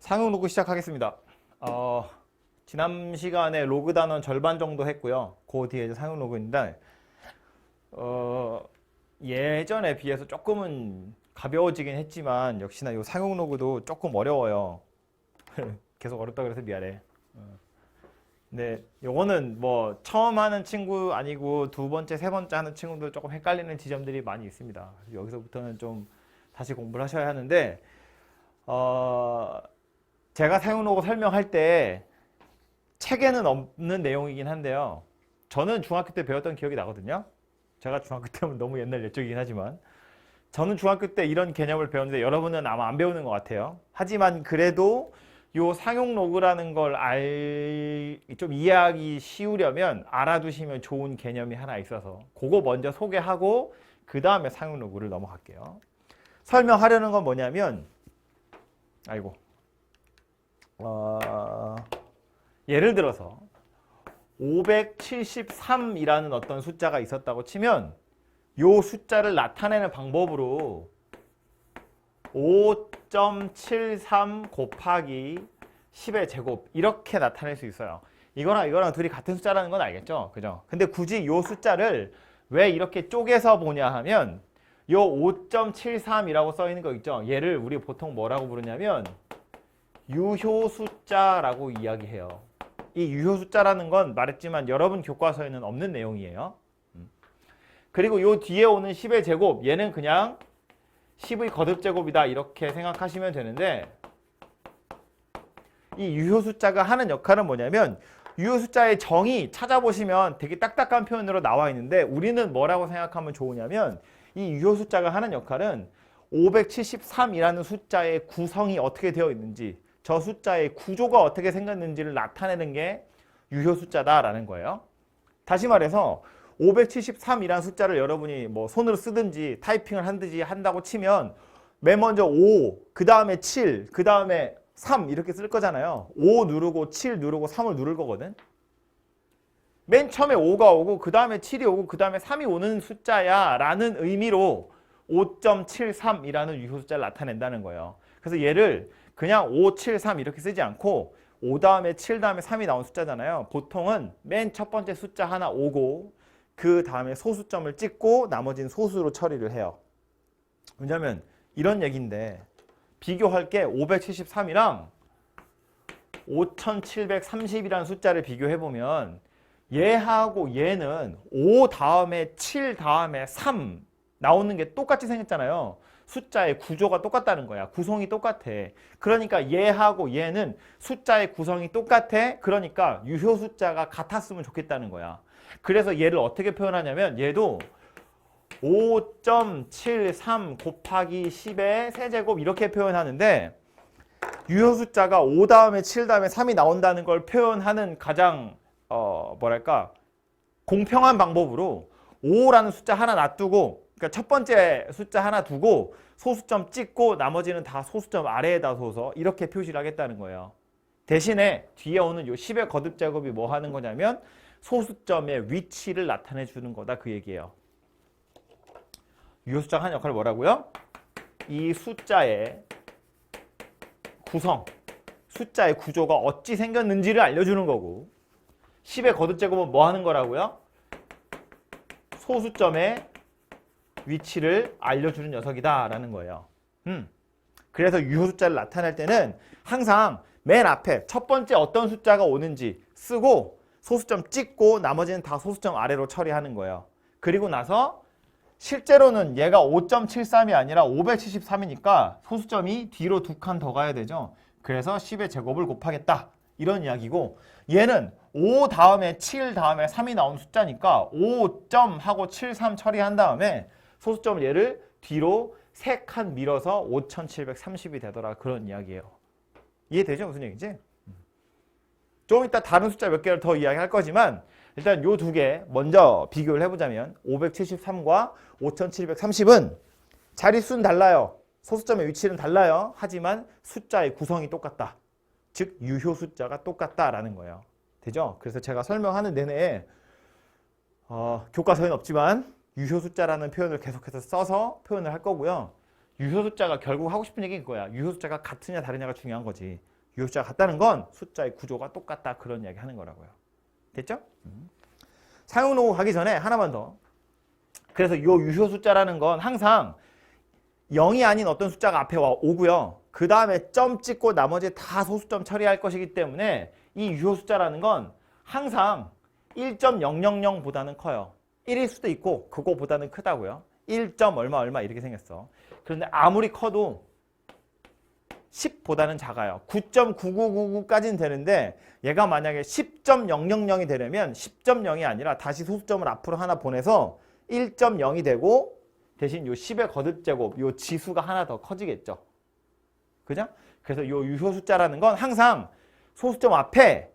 상용 로그 시작하겠습니다. 지난 시간에 로그 단원 절반 정도 했고요. 그 뒤에 상용 로그인데 예전에 비해서 조금은 가벼워지긴 했지만 역시나 이 상용 로그도 조금 어려워요. 계속 어렵다 그래서 미안해. 근데 요거는 뭐 처음 하는 친구 아니고 두 번째, 세 번째 하는 친구들 조금 헷갈리는 지점들이 많이 있습니다. 여기서부터는 좀 다시 공부를 하셔야 하는데 제가 사용 로그 설명할 때 책에는 없는 내용이긴 한데요. 저는 중학교 때 배웠던 기억이 나거든요. 제가 중학교 때면 너무 옛날 옛적이긴 하지만 저는 중학교 때 이런 개념을 배웠는데 여러분은 아마 안 배우는 것 같아요. 하지만 그래도 요 상용 로그라는 걸 좀 이해하기 쉬우려면 알아두시면 좋은 개념이 하나 있어서 그거 먼저 소개하고 그 다음에 상용 로그를 넘어갈게요. 설명하려는 건 뭐냐면 예를 들어서 573이라는 어떤 숫자가 있었다고 치면 요 숫자를 나타내는 방법으로 5.73 곱하기 10의 제곱 이렇게 나타낼 수 있어요. 이거랑 둘이 같은 숫자라는 건 알겠죠? 그죠? 근데 굳이 요 숫자를 왜 이렇게 쪼개서 보냐 하면 요 5.73이라고 써 있는 거 있죠? 얘를 우리 보통 뭐라고 부르냐면 유효 숫자라고 이야기해요. 이 유효 숫자라는 건 말했지만 여러분 교과서에는 없는 내용이에요. 그리고 요 뒤에 오는 10의 제곱 얘는 그냥 10의 거듭제곱이다 이렇게 생각하시면 되는데 이 유효 숫자가 하는 역할은 뭐냐면 유효 숫자의 정의 찾아보시면 되게 딱딱한 표현으로 나와 있는데 우리는 뭐라고 생각하면 좋으냐면 이 유효 숫자가 하는 역할은 573이라는 숫자의 구성이 어떻게 되어 있는지 저 숫자의 구조가 어떻게 생겼는지를 나타내는 게 유효 숫자다라는 거예요. 다시 말해서 573이라는 숫자를 여러분이 뭐 손으로 쓰든지 타이핑을 한든지 한다고 치면 맨 먼저 5, 그 다음에 7, 그 다음에 3 이렇게 쓸 거잖아요. 5 누르고 7 누르고 3을 누를 거거든. 맨 처음에 5가 오고 그 다음에 7이 오고 그 다음에 3이 오는 숫자야 라는 의미로 5.73이라는 유효 숫자를 나타낸다는 거예요. 그래서 얘를 그냥 573 이렇게 쓰지 않고 5 다음에 7 다음에 3이 나온 숫자잖아요. 보통은 맨 첫 번째 숫자 하나 오고 그 다음에 소수점을 찍고 나머지는 소수로 처리를 해요. 왜냐면 이런 얘기인데 비교할 게 573이랑 5730이라는 숫자를 비교해보면 얘하고 얘는 5 다음에 7 다음에 3 나오는 게 똑같이 생겼잖아요. 숫자의 구조가 똑같다는 거야. 구성이 똑같아. 그러니까 얘하고 얘는 숫자의 구성이 똑같아. 그러니까 유효 숫자가 같았으면 좋겠다는 거야. 그래서 얘를 어떻게 표현하냐면 얘도 5.73 곱하기 10의 세제곱 이렇게 표현하는데 유효 숫자가 5 다음에 7 다음에 3이 나온다는 걸 표현하는 가장 공평한 방법으로 5라는 숫자 하나 놔두고 그러니까 첫 번째 숫자 하나 두고 소수점 찍고 나머지는 다 소수점 아래에다 둬서 이렇게 표시를 하겠다는 거예요. 대신에 뒤에 오는 요 10의 거듭 제곱이 뭐 하는 거냐면 소수점의 위치를 나타내 주는 거다 그 얘기예요. 유효 숫자가 하는 역할은 뭐라고요? 이 숫자의 구성, 숫자의 구조가 어찌 생겼는지를 알려주는 거고 10의 거듭 제곱은 뭐 하는 거라고요? 소수점의 위치를 알려주는 녀석이다 라는 거예요. 그래서 유효 숫자를 나타낼 때는 항상 맨 앞에 첫 번째 어떤 숫자가 오는지 쓰고 소수점 찍고 나머지는 다 소수점 아래로 처리하는 거예요. 그리고 나서 실제로는 얘가 5.73이 아니라 573이니까 소수점이 뒤로 두 칸 더 가야 되죠. 그래서 10의 제곱을 곱하겠다 이런 이야기고 얘는 5 다음에 7 다음에 3이 나온 숫자니까 5점 하고 73 처리한 다음에 소수점을 얘를 뒤로 3칸 밀어서 5730이 되더라 그런 이야기예요. 이해되죠? 무슨 얘기인지? 좀 이따 다른 숫자 몇 개를 더 이야기할 거지만 일단 요 두 개 먼저 비교를 해보자면 573과 5730은 자릿수는 달라요. 소수점의 위치는 달라요. 하지만 숫자의 구성이 똑같다. 즉 유효 숫자가 똑같다라는 거예요. 되죠? 그래서 제가 설명하는 내내 교과서에는 없지만 유효 숫자라는 표현을 계속해서 써서 표현을 할 거고요. 유효 숫자가 결국 하고 싶은 얘기인 거야. 유효 숫자가 같으냐 다르냐가 중요한 거지. 유효 숫자가 같다는 건 숫자의 구조가 똑같다 그런 이야기 하는 거라고요. 됐죠? 사용 로그 가기 전에 하나만 더. 그래서 요 유효 숫자라는 건 항상 0이 아닌 어떤 숫자가 앞에 오고요. 그 다음에 점 찍고 나머지 다 소수점 처리할 것이기 때문에 이 유효 숫자라는 건 항상 1.000보다는 커요. 1일 수도 있고 그거보다는 크다고요. 1. 얼마 이렇게 생겼어. 그런데 아무리 커도 10보다는 작아요. 9.9999까지는 되는데 얘가 만약에 10.000이 되려면 10.0이 아니라 다시 소수점을 앞으로 하나 보내서 1.0이 되고 대신 요 10의 거듭제곱 요 지수가 하나 더 커지겠죠. 그죠? 그래서 요 유효 숫자라는 건 항상 소수점 앞에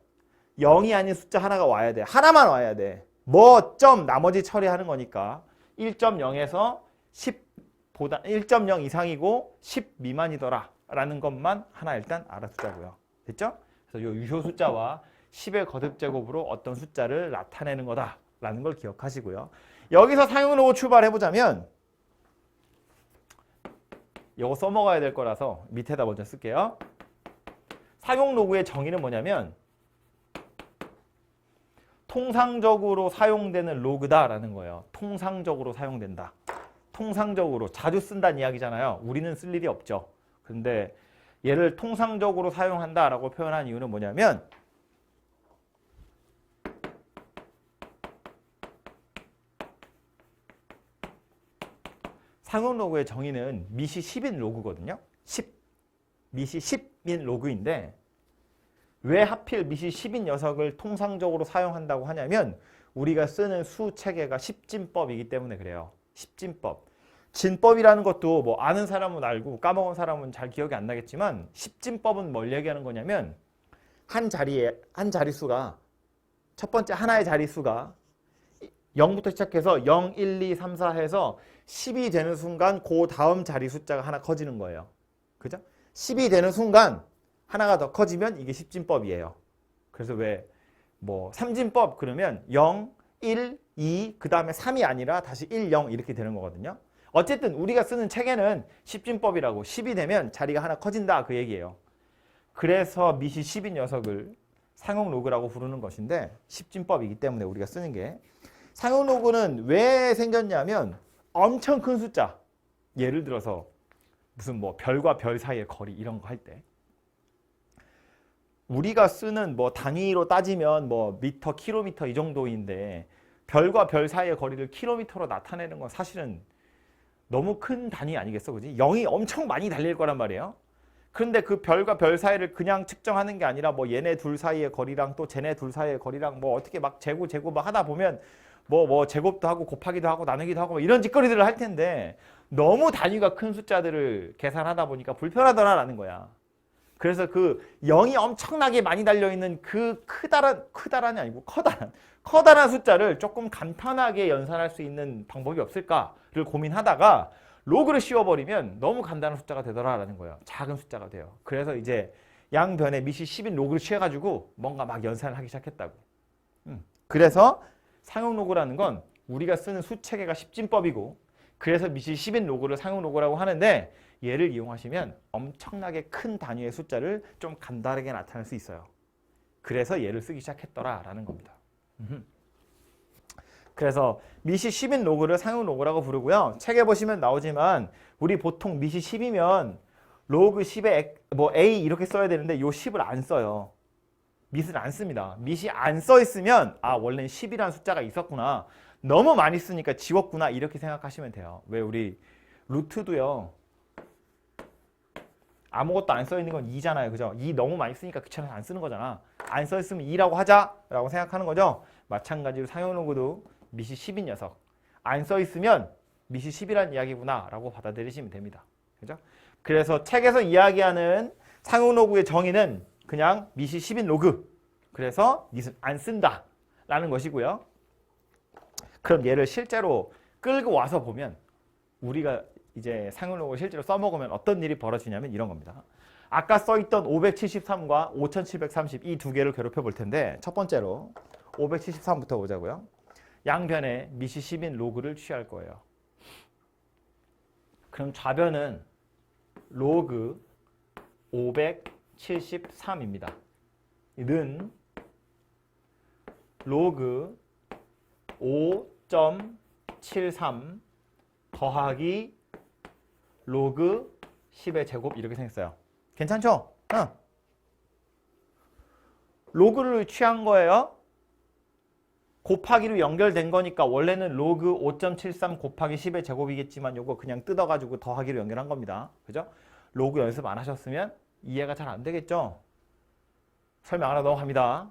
0이 아닌 숫자 하나가 와야 돼. 하나만 와야 돼. 뭐 점 나머지 처리하는 거니까 1.0에서 10보다 1.0 이상이고 10 미만이더라 라는 것만 하나 일단 알아두자고요. 됐죠? 그래서 요 유효 숫자와 10의 거듭제곱으로 어떤 숫자를 나타내는 거다 라는 걸 기억하시고요. 여기서 사용 로그 출발해보자면 이거 써먹어야 될 거라서 밑에다 먼저 쓸게요. 사용 로그의 정의는 뭐냐면 통상적으로 사용되는 로그다라는 거예요. 통상적으로 사용된다. 통상적으로 자주 쓴다는 이야기잖아요. 우리는 쓸 일이 없죠. 근데 얘를 통상적으로 사용한다라고 표현한 이유는 뭐냐면 사용 로그의 정의는 미시 10인 로그거든요. 10. 미시 10인 로그인데 왜 하필 미시 10인 녀석을 통상적으로 사용한다고 하냐면 우리가 쓰는 수 체계가 십진법이기 때문에 그래요. 십진법. 진법이라는 것도 뭐 아는 사람은 알고 까먹은 사람은 잘 기억이 안 나겠지만 십진법은 뭘 얘기하는 거냐면 한 자릿수가 첫 번째 하나의 자릿수가 0부터 시작해서 0, 1, 2, 3, 4 해서 10이 되는 순간 그 다음 자리 숫자가 하나 커지는 거예요. 그죠? 10이 되는 순간 하나가 더 커지면 이게 십진법이에요. 그래서 왜 뭐 삼진법 그러면 0, 1, 2, 그 다음에 3이 아니라 다시 1, 0 이렇게 되는 거거든요. 어쨌든 우리가 쓰는 체계는 십진법이라고 10이 되면 자리가 하나 커진다 그 얘기예요. 그래서 미시 10인 녀석을 상용 로그라고 부르는 것인데 십진법이기 때문에 우리가 쓰는 게 상용 로그는 왜 생겼냐면 엄청 큰 숫자 예를 들어서 무슨 뭐 별과 별 사이의 거리 이런 거 할 때 우리가 쓰는 뭐 단위로 따지면 뭐 미터, 킬로미터 이 정도인데 별과 별 사이의 거리를 킬로미터로 나타내는 건 사실은 너무 큰 단위 아니겠어, 그지? 0이 엄청 많이 달릴 거란 말이에요. 그런데 그 별과 별 사이를 그냥 측정하는 게 아니라 뭐 얘네 둘 사이의 거리랑 또 쟤네 둘 사이의 거리랑 뭐 어떻게 막 재고 막 하다 보면 뭐 제곱도 하고 곱하기도 하고 나누기도 하고 뭐 이런 짓거리들을 할 텐데 너무 단위가 큰 숫자들을 계산하다 보니까 불편하더라라는 거야. 그래서 그 0이 엄청나게 많이 달려있는 그 크다란이 아니고 커다란 숫자를 조금 간편하게 연산할 수 있는 방법이 없을까를 고민하다가 로그를 씌워버리면 너무 간단한 숫자가 되더라라는 거예요. 작은 숫자가 돼요. 그래서 이제 양변에 미시 10인 로그를 취해가지고 뭔가 막 연산을 하기 시작했다고. 그래서 상용 로그라는 건 우리가 쓰는 수체계가 십진법이고 그래서 미시 10인 로그를 상용 로그라고 하는데 얘를 이용하시면 엄청나게 큰 단위의 숫자를 좀 간단하게 나타낼 수 있어요. 그래서 얘를 쓰기 시작했더라라는 겁니다. 그래서 미시 10인 로그를 상용 로그라고 부르고요. 책에 보시면 나오지만 우리 보통 미시 10이면 로그 10에 뭐 A 이렇게 써야 되는데 요 10을 안 써요. 밑을 안 씁니다. 밑이 안 써 있으면 아 원래는 10이라는 숫자가 있었구나. 너무 많이 쓰니까 지웠구나 이렇게 생각하시면 돼요. 왜 우리 루트도요. 아무것도 안 써 있는 건 2잖아요. 그죠? 2 너무 많이 쓰니까 귀찮아서 안 쓰는 거잖아. 안 써 있으면 2라고 하자라고 생각하는 거죠. 마찬가지로 상용 로그도 미시 10인 녀석. 안 써 있으면 미시 10이라는 이야기구나 라고 받아들이시면 됩니다. 그죠? 그래서 책에서 이야기하는 상용 로그의 정의는 그냥 미시 10인 로그. 그래서 밑은 안 쓴다 라는 것이고요. 그럼 얘를 실제로 끌고 와서 보면 우리가 이제 상용 로그를 실제로 써먹으면 어떤 일이 벌어지냐면 이런 겁니다. 아까 써있던 573과 5730 이 두 개를 괴롭혀 볼 텐데 첫 번째로 573부터 보자고요. 양변에 미시 10인 로그를 취할 거예요. 그럼 좌변은 로그 573 573입니다. 는 로그 5.73 더하기 로그 10의 제곱 이렇게 생겼어요. 괜찮죠? 로그를 취한 거예요. 곱하기로 연결된 거니까 원래는 로그 5.73 곱하기 10의 제곱이겠지만 요거 그냥 뜯어가지고 더하기로 연결한 겁니다. 그죠? 로그 연습 안 하셨으면 이해가 잘 안 되겠죠? 설명 안 하고 넘어갑니다.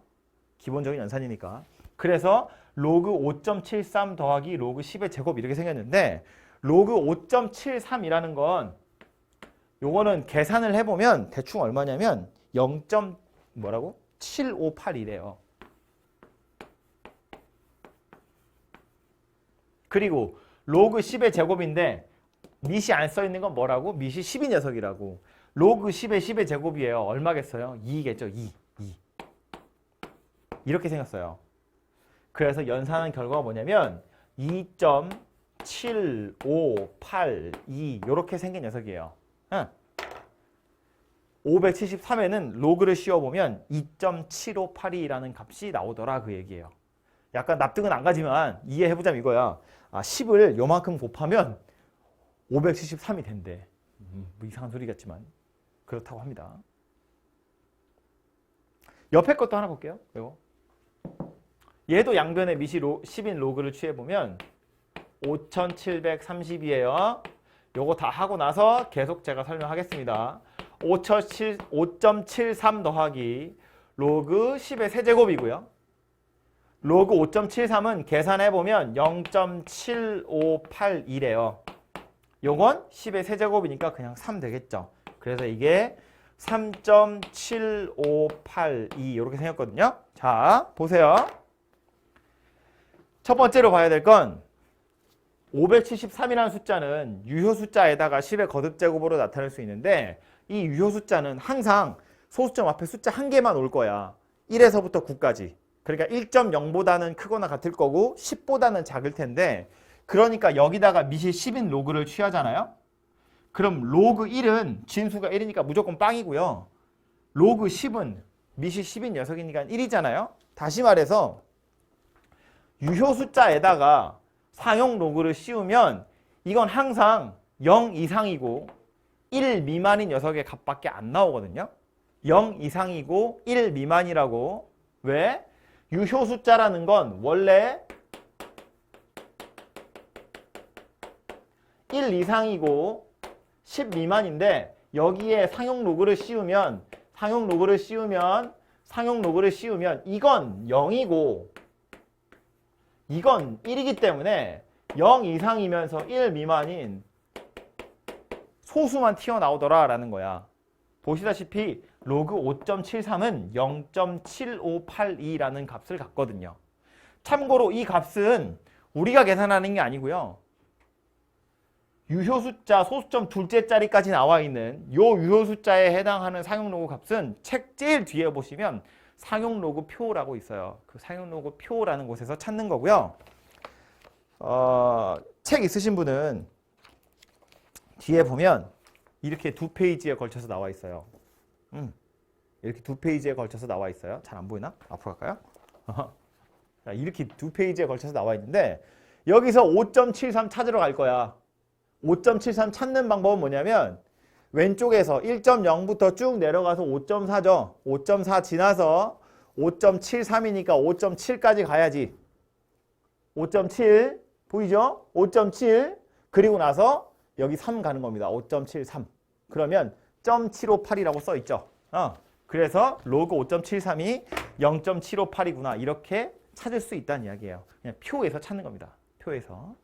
기본적인 연산이니까. 그래서 로그 5.73 더하기 로그 10의 제곱 이렇게 생겼는데 로그 5.73이라는 건 요거는 계산을 해보면 대충 얼마냐면 0. 뭐라고? 758이래요. 그리고 로그 10의 제곱인데 밑이 안 써있는 건 뭐라고? 밑이 10이 녀석이라고. 로그 10의 제곱이에요. 얼마겠어요? 2겠죠. 2. 이렇게 생겼어요. 그래서 연산한 결과가 뭐냐면 2.7582 이렇게 생긴 녀석이에요. 573에는 로그를 씌워보면 2.7582라는 값이 나오더라 그 얘기예요. 약간 납득은 안 가지만 이해해보자면 이거야. 10을 요만큼 곱하면 573이 된대. 뭐 이상한 소리 같지만 그렇다고 합니다. 옆에 것도 하나 볼게요. 이거. 얘도 양변에 밑이 10인 로그를 취해보면 5730이에요. 요거 다 하고 나서 계속 제가 설명하겠습니다. 5.73 더하기 로그 10의 세제곱이고요. 로그 5.73은 계산해보면 0.7582래요. 요건 10의 세제곱이니까 그냥 3 되겠죠. 그래서 이게 3.7582 이렇게 생겼거든요. 자, 보세요. 첫 번째로 봐야 될 건 573이라는 숫자는 유효 숫자에다가 10의 거듭제곱으로 나타낼 수 있는데 이 유효 숫자는 항상 소수점 앞에 숫자 한 개만 올 거야. 1에서부터 9까지. 그러니까 1.0보다는 크거나 같을 거고 10보다는 작을 텐데 그러니까 여기다가 밑이 10인 로그를 취하잖아요. 그럼 로그 1은 진수가 1이니까 무조건 빵이고요. 로그 10은 밑이 10인 녀석이니까 1이잖아요. 다시 말해서 유효 숫자에다가 상용 로그를 씌우면 이건 항상 0 이상이고 1 미만인 녀석의 값밖에 안 나오거든요. 0 이상이고 1 미만이라고. 왜? 유효 숫자라는 건 원래 1 이상이고 10 미만인데 여기에 상용 로그를 씌우면 이건 0이고 이건 1이기 때문에 0 이상이면서 1 미만인 소수만 튀어나오더라 라는 거야. 보시다시피 로그 5.73은 0.7582라는 값을 갖거든요. 참고로 이 값은 우리가 계산하는 게 아니고요. 유효 숫자 소수점 둘째 자리까지 나와 있는 요 유효 숫자에 해당하는 상용 로그 값은 책 제일 뒤에 보시면 상용 로그 표라고 있어요. 그 상용 로그 표라는 곳에서 찾는 거고요. 책 있으신 분은 뒤에 보면 이렇게 2페이지에 걸쳐서 나와 있어요. 이렇게 2페이지에 걸쳐서 나와 있어요. 잘 안 보이나? 앞으로 갈까요? 이렇게 2페이지에 걸쳐서 나와 있는데 여기서 5.73 찾으러 갈 거야. 5.73 찾는 방법은 뭐냐면 왼쪽에서 1.0부터 쭉 내려가서 5.4죠. 5.4 지나서 5.73이니까 5.7까지 가야지. 5.7 보이죠? 5.7 그리고 나서 여기 3 가는 겁니다. 5.73 그러면 0.758이라고 써 있죠. 그래서 로그 5.73이 0.758이구나 이렇게 찾을 수 있다는 이야기예요. 그냥 표에서 찾는 겁니다. 표에서.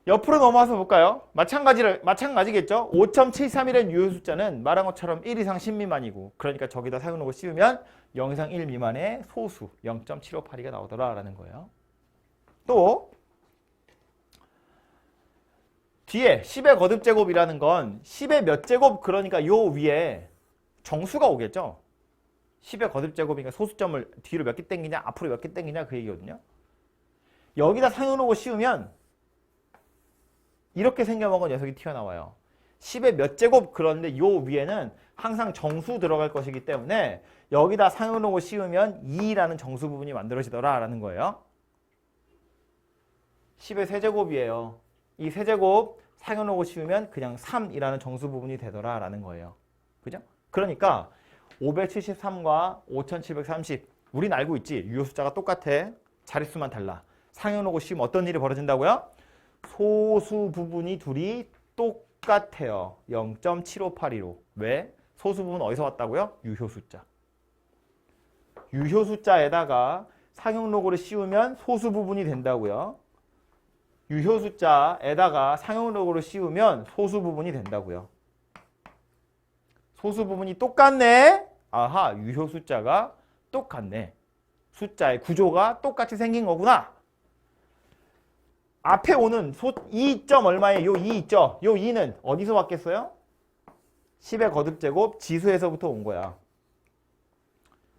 옆으로 넘어와서 볼까요? 마찬가지겠죠? 5.73이라는 유효 숫자는 말한 것처럼 1 이상 10 미만이고 그러니까 저기다 상용 로그 씌우면 0 이상 1 미만의 소수 0.7582가 나오더라라는 거예요. 또 뒤에 10의 거듭제곱이라는 건 10의 몇 제곱 그러니까 요 위에 정수가 오겠죠? 10의 거듭제곱이니까 소수점을 뒤로 몇 개 땡기냐 앞으로 몇 개 땡기냐 그 얘기거든요. 여기다 상용 로그 씌우면 이렇게 생겨먹은 녀석이 튀어나와요. 10의 몇 제곱 그런데 요 위에는 항상 정수 들어갈 것이기 때문에 여기다 상용로고 씌우면 2라는 정수 부분이 만들어지더라 라는 거예요. 10의 세제곱이에요. 이 세제곱 상용로고 씌우면 그냥 3이라는 정수 부분이 되더라 라는 거예요. 그죠? 그러니까 573과 5730 우린 알고 있지. 유효 숫자가 똑같아. 자릿수만 달라. 상용로고 씌우면 어떤 일이 벌어진다고요? 소수 부분이 둘이 똑같아요. 0.7582로. 왜? 소수 부분 어디서 왔다고요? 유효 숫자. 유효 숫자에다가 상용로고를 씌우면 소수 부분이 된다고요. 유효 숫자에다가 상용로고를 씌우면 소수 부분이 된다고요. 소수 부분이 똑같네? 아하, 유효 숫자가 똑같네. 숫자의 구조가 똑같이 생긴 거구나. 앞에 오는 2점 얼마에 요 2 있죠? 요 2는 어디서 왔겠어요? 10의 거듭제곱 지수에서부터 온 거야.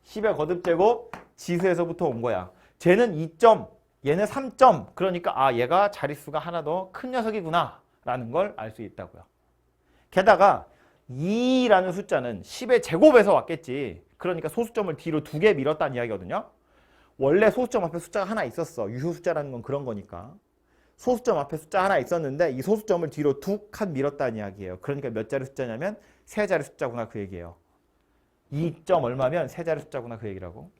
10의 거듭제곱 지수에서부터 온 거야. 쟤는 2점, 얘는 3점. 그러니까 아 얘가 자릿수가 하나 더 큰 녀석이구나 라는 걸 알 수 있다고요. 게다가 2라는 숫자는 10의 제곱에서 왔겠지. 그러니까 소수점을 뒤로 2개 밀었다는 이야기거든요. 원래 소수점 앞에 숫자가 하나 있었어. 유효 숫자라는 건 그런 거니까. 소수점 앞에 숫자 하나 있었는데 이 소수점을 뒤로 2칸 밀었다는 이야기예요. 그러니까 몇 자리 숫자냐면 세 자리 숫자구나 그 얘기예요. 2점 얼마면 세 자리 숫자구나 그 얘기라고.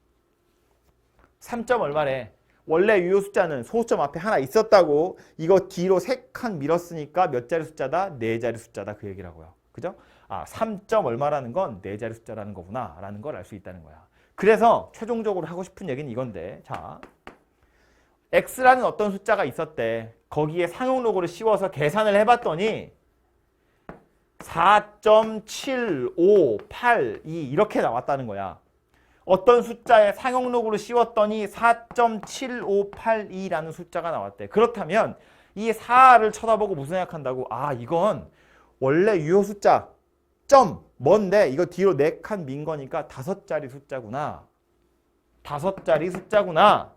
3점 얼마래. 원래 유효 숫자는 소수점 앞에 하나 있었다고. 이거 뒤로 3칸 밀었으니까 몇 자리 숫자다? 4자리 숫자다 그 얘기라고요. 그죠? 아, 3점 얼마라는 건 4자리 숫자라는 거구나 라는 걸 알 수 있다는 거야. 그래서 최종적으로 하고 싶은 얘기는 이건데, 자, x라는 어떤 숫자가 있었대. 거기에 상용로고를 씌워서 계산을 해봤더니 4.7582 이렇게 나왔다는 거야. 어떤 숫자에 상용로고를 씌웠더니 4.7582라는 숫자가 나왔대. 그렇다면 이 4를 쳐다보고 무슨 생각한다고? 아, 이건 원래 유효 숫자 점 뭔데 이거 뒤로 4칸 민 거니까 5자리 숫자구나. 5자리 숫자구나.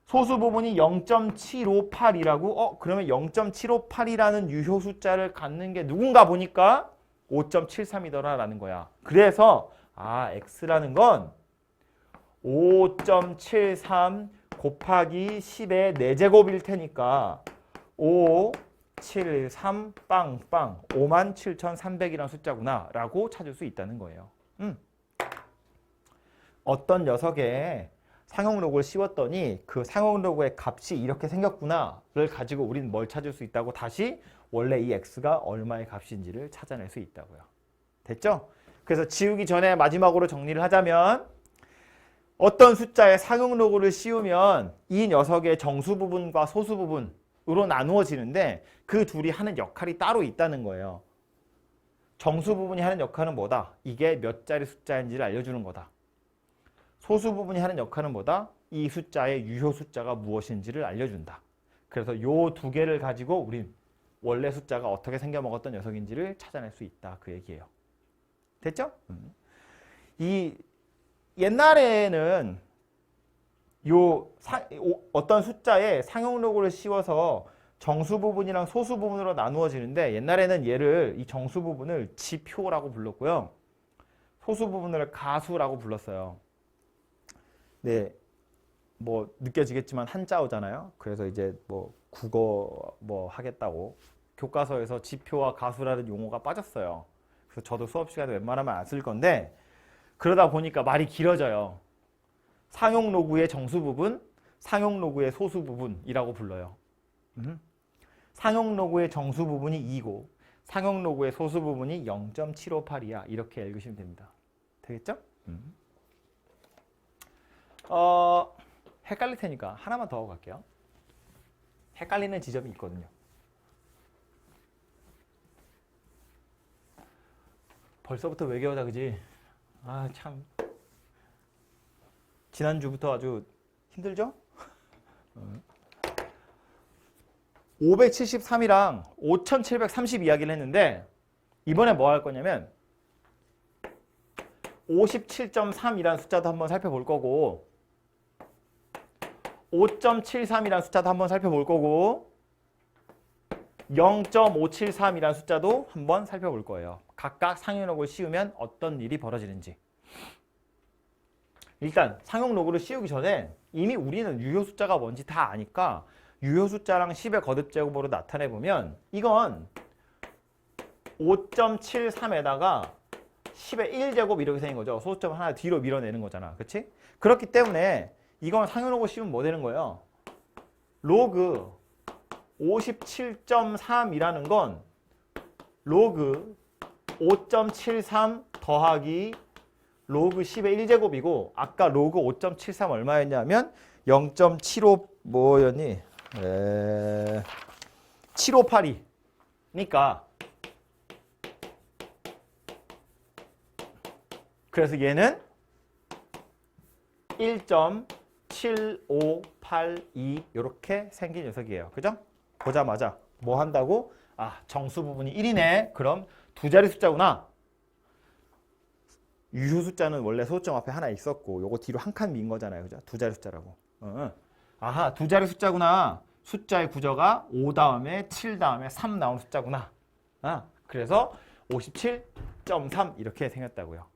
소수 부분이 0.758이라고? 그러면 0.758이라는 유효 숫자를 갖는 게 누군가 보니까 5.73이더라 라는 거야. 그래서 아, x라는 건 5.73 곱하기 10의 4제곱일 테니까 5, 7, 3, 빵빵 57,300이라는 숫자구나 라고 찾을 수 있다는 거예요. 어떤 녀석에 상용로고를 씌웠더니 그 상용로고의 값이 이렇게 생겼구나를 가지고 우리는 뭘 찾을 수 있다고? 다시 원래 이 x가 얼마의 값인지를 찾아낼 수 있다고요. 됐죠? 그래서 지우기 전에 마지막으로 정리를 하자면 어떤 숫자에 상용로고를 씌우면 이 녀석의 정수 부분과 소수 부분으로 나누어지는데 그 둘이 하는 역할이 따로 있다는 거예요. 정수 부분이 하는 역할은 뭐다? 이게 몇 자리 숫자인지를 알려주는 거다. 소수 부분이 하는 역할은 뭐다? 이 숫자의 유효 숫자가 무엇인지를 알려준다. 그래서 요 두 개를 가지고 우린 원래 숫자가 어떻게 생겨먹었던 녀석인지를 찾아낼 수 있다. 그 얘기예요. 됐죠? 이 옛날에는 어떤 숫자에 상용로고를 씌워서 정수 부분이랑 소수 부분으로 나누어지는데 옛날에는 얘를 이 정수 부분을 지표라고 불렀고요. 소수 부분을 가수라고 불렀어요. 네, 뭐 느껴지겠지만 한자어잖아요. 그래서 이제 뭐 국어 뭐 하겠다고 교과서에서 지표와 가수라는 용어가 빠졌어요. 그래서 저도 수업 시간에 웬만하면 안 쓸 건데 그러다 보니까 말이 길어져요. 상용로구의 정수 부분, 상용로구의 소수 부분이라고 불러요. 상용로구의 정수 부분이 2고 상용로구의 소수 부분이 0.758이야. 이렇게 읽으시면 됩니다. 되겠죠? 헷갈릴 테니까 하나만 더 하고 갈게요. 헷갈리는 지점이 있거든요. 벌써부터 외계어다 그지? 아 참 지난주부터 아주 힘들죠? 573이랑 5730 이야기를 했는데 이번에 뭐 할 거냐면 57.3이라는 숫자도 한번 살펴볼 거고 5.73이라는 숫자도 한번 살펴볼 거고 0.573이라는 숫자도 한번 살펴볼 거예요. 각각 상용록을 씌우면 어떤 일이 벌어지는지. 일단 상용록을 씌우기 전에 이미 우리는 유효 숫자가 뭔지 다 아니까 유효 숫자랑 10의 거듭제곱으로 나타내보면 이건 5.73에다가 10의 1제곱 이렇게 생긴 거죠. 소수점 하나 뒤로 밀어내는 거잖아. 그렇지? 그렇기 때문에 이건 상용록을 씌우면 뭐 되는 거예요? 로그 57.3이라는 건 로그 5.73 더하기 로그 10의 1제곱이고 아까 로그 5.73 얼마였냐면 0.75 뭐였니? 7582니까 그래서 얘는 1.7582 이렇게 생긴 녀석이에요. 그죠? 보자마자 뭐 한다고? 아, 정수 부분이 1이네. 그럼 두 자리 숫자구나. 유효 숫자는 원래 소수점 앞에 하나 있었고 요거 뒤로 한 칸 민 거잖아요. 그죠? 두 자리 숫자라고. 아하, 두 자리 숫자구나. 숫자의 구조가 5 다음에 7 다음에 3 나오는 숫자구나. 그래서 57.3 이렇게 생겼다고요.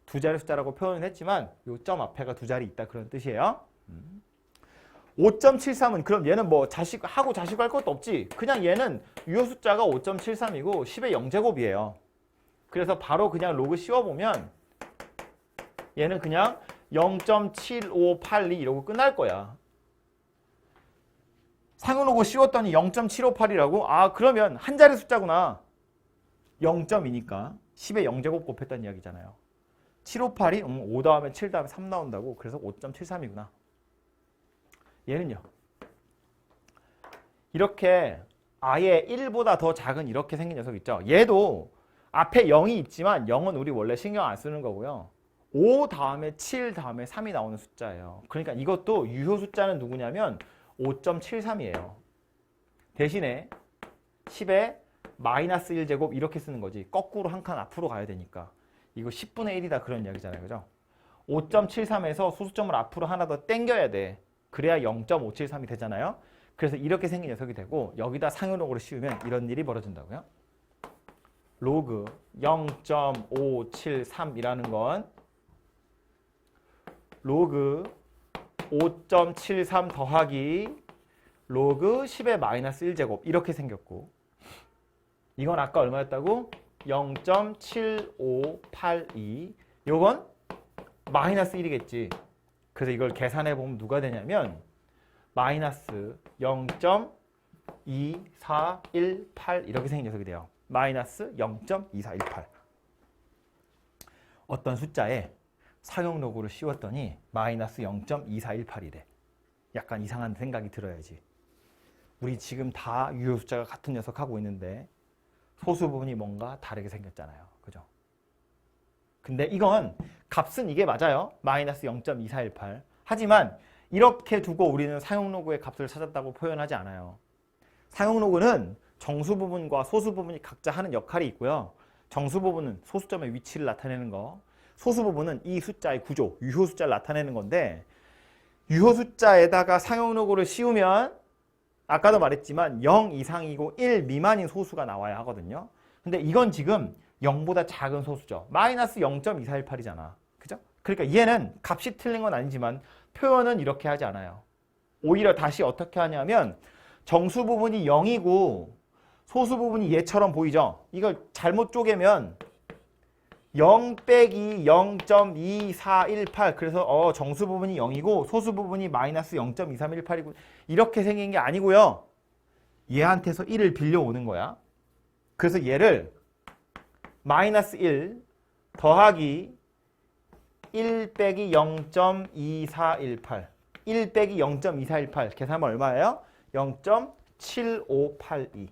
두 자리 숫자라고 표현을 했지만 요 점 앞에가 두 자리 있다 그런 뜻이에요. 5.73은 그럼 얘는 뭐 자식하고 자식할 것도 없지. 그냥 얘는 유효 숫자가 5.73이고 10의 0제곱이에요. 그래서 바로 그냥 로그 씌워보면 얘는 그냥 0.7582 이러고 끝날 거야. 상용로그 씌웠더니 0.758이라고? 아, 그러면 한 자리 숫자구나. 0.2니까 10의 0제곱 곱했다는 이야기잖아요. 758이 5 다음에 7 다음에 3 나온다고. 그래서 5.73이구나. 얘는요. 이렇게 아예 1보다 더 작은 이렇게 생긴 녀석 있죠. 얘도 앞에 0이 있지만 0은 우리 원래 신경 안 쓰는 거고요. 5 다음에 7 다음에 3이 나오는 숫자예요. 그러니까 이것도 유효 숫자는 누구냐면 5.73이에요. 대신에 10의 마이너스 1제곱 이렇게 쓰는 거지. 거꾸로 한 칸 앞으로 가야 되니까. 이거 10분의 1이다 그런 이야기잖아요. 그죠? 5.73에서 소수점을 앞으로 하나 더 당겨야 돼. 그래야 0.573이 되잖아요. 그래서 이렇게 생긴 녀석이 되고 여기다 상용록으로 씌우면 이런 일이 벌어진다고요. 로그 0.573이라는 건 로그 5.73 더하기 로그 10의 마이너스 1제곱 이렇게 생겼고 이건 아까 얼마였다고? 0.7582 요건 마이너스 1이겠지. 그래서 이걸 계산해 보면 누가 되냐면 마이너스 0.2418 이렇게 생긴 녀석이 돼요. 마이너스 0.2418 어떤 숫자에 상용로그를 씌웠더니 마이너스 0.2418이 돼. 약간 이상한 생각이 들어야지. 우리 지금 다 유효 숫자가 같은 녀석 하고 있는데 소수 부분이 뭔가 다르게 생겼잖아요. 그죠? 근데 이건 값은 이게 맞아요. 마이너스 0.2418. 하지만 이렇게 두고 우리는 상용로그의 값을 찾았다고 표현하지 않아요. 상용로그는 정수 부분과 소수 부분이 각자 하는 역할이 있고요. 정수 부분은 소수점의 위치를 나타내는 거, 소수 부분은 이 숫자의 구조, 유효 숫자를 나타내는 건데 유효 숫자에다가 상용로그를 씌우면 아까도 말했지만 0 이상이고 1 미만인 소수가 나와야 하거든요. 근데 이건 지금 0보다 작은 소수죠. 마이너스 0.2418이잖아. 그죠? 그러니까 얘는 값이 틀린 건 아니지만 표현은 이렇게 하지 않아요. 오히려 다시 어떻게 하냐면 정수 부분이 0이고 소수 부분이 얘처럼 보이죠? 이걸 잘못 쪼개면 0 빼기 0.2418 그래서 정수 부분이 0이고 소수 부분이 마이너스 0.2318이고 이렇게 생긴 게 아니고요. 얘한테서 1을 빌려오는 거야. 그래서 얘를 마이너스 1 더하기 1 빼기 0.2418 1 빼기 0.2418 계산하면 얼마예요? 0.7582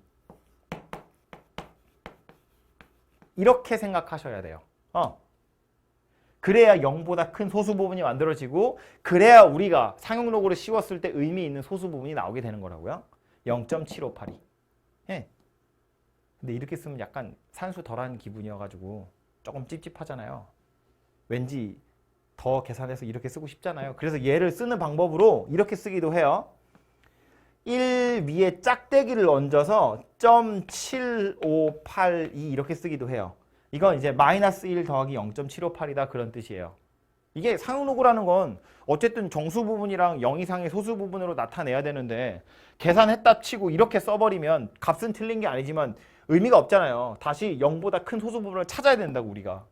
이렇게 생각하셔야 돼요. 그래야 0보다 큰 소수 부분이 만들어지고 그래야 우리가 상용로그를 씌웠을 때 의미 있는 소수 부분이 나오게 되는 거라고요. 0.7582 예. 근데 이렇게 쓰면 약간 산수 덜한 기분이어가지고 조금 찝찝하잖아요. 왠지 더 계산해서 이렇게 쓰고 싶잖아요. 그래서 얘를 쓰는 방법으로 이렇게 쓰기도 해요. 1 위에 짝대기를 얹어서 .7582 이렇게 쓰기도 해요. 이건 이제 마이너스 1 더하기 0.758이다 그런 뜻이에요. 이게 상용로그라는 건 어쨌든 정수 부분이랑 0 이상의 소수 부분으로 나타내야 되는데 계산했다 치고 이렇게 써버리면 값은 틀린 게 아니지만 의미가 없잖아요. 다시 0보다 큰 소수 부분을 찾아야 된다고 우리가.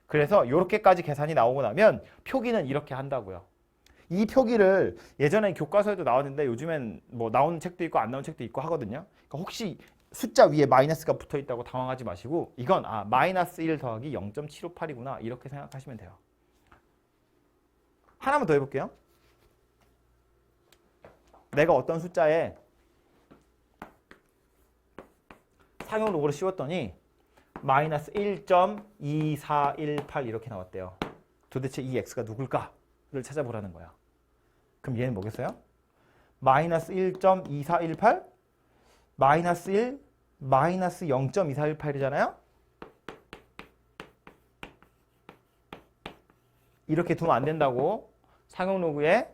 그래서 이렇게까지 계산이 나오고 나면 표기는 이렇게 한다고요. 이 표기를 예전에 교과서에도 나왔는데 요즘엔 뭐 나오는 책도 있고 안 나오는 책도 있고 하거든요. 그러니까 혹시 숫자 위에 마이너스가 붙어 있다고 당황하지 마시고 이건 마이너스 1 더하기 0.758이구나 이렇게 생각하시면 돼요. 하나만 더 해볼게요. 내가 어떤 숫자에 상용로그를 씌웠더니 마이너스 1.2418 이렇게 나왔대요. 도대체 이 x가 누굴까를 찾아보라는 거야. 그럼 얘는 뭐겠어요? 마이너스 1.2418 마이너스 1 마이너스 0.2418이잖아요. 이렇게 두면 안 된다고. 상용로그의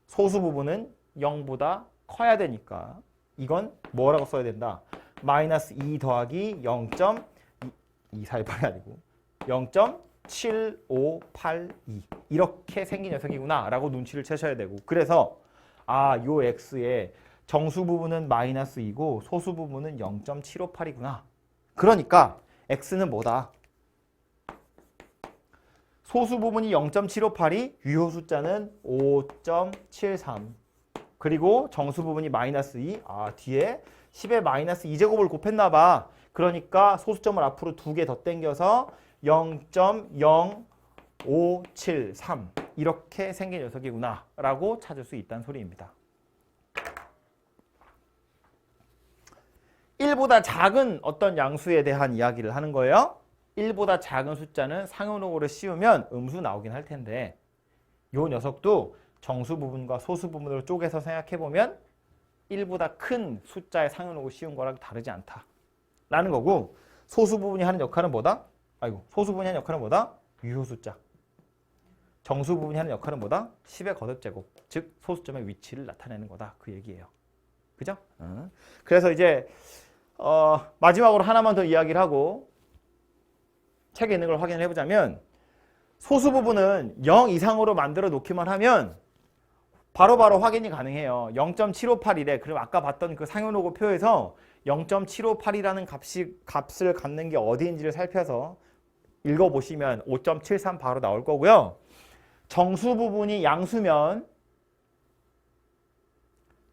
소수 부분은 0보다 커야 되니까 이건 뭐라고 써야 된다? 마이너스 2 더하기 0.2418이 아니고 0.7582 이렇게 생긴 녀석이구나 라고 눈치를 채셔야 되고 그래서 요 x의 정수 부분은 마이너스 2고 소수 부분은 0.758이구나. 그러니까 x는 뭐다? 소수 부분이 0.758이 유효 숫자는 5.73 그리고 정수 부분이 마이너스 2 뒤에 10의 마이너스 2제곱을 곱했나 봐. 그러니까 소수점을 앞으로 2개 더 당겨서 0.0573 이렇게 생긴 녀석이구나 라고 찾을 수 있다는 소리입니다. 1보다 작은 어떤 양수에 대한 이야기를 하는 거예요. 1보다 작은 숫자는 상용로그를 씌우면 음수 나오긴 할 텐데 요 녀석도 정수 부분과 소수 부분으로 쪼개서 생각해보면 1보다 큰 숫자의 상용로그 씌운 거랑 다르지 않다 라는 거고 소수 부분이 하는 역할은 뭐다? 소수 부분이 하는 역할은 뭐다? 유효 숫자. 정수 부분이 하는 역할은 뭐다? 10의 거듭제곱, 즉 소수점의 위치를 나타내는 거다 그 얘기예요. 그죠? 그래서 이제 마지막으로 하나만 더 이야기를 하고 책에 있는 걸 확인을 해보자면 소수 부분은 0 이상으로 만들어 놓기만 하면 바로바로 확인이 가능해요. 0.758이래. 그럼 아까 봤던 그 상용로그 표에서 0.758이라는 값을 갖는 게 어디인지를 살펴서 읽어보시면 5.73 바로 나올 거고요. 정수 부분이 양수면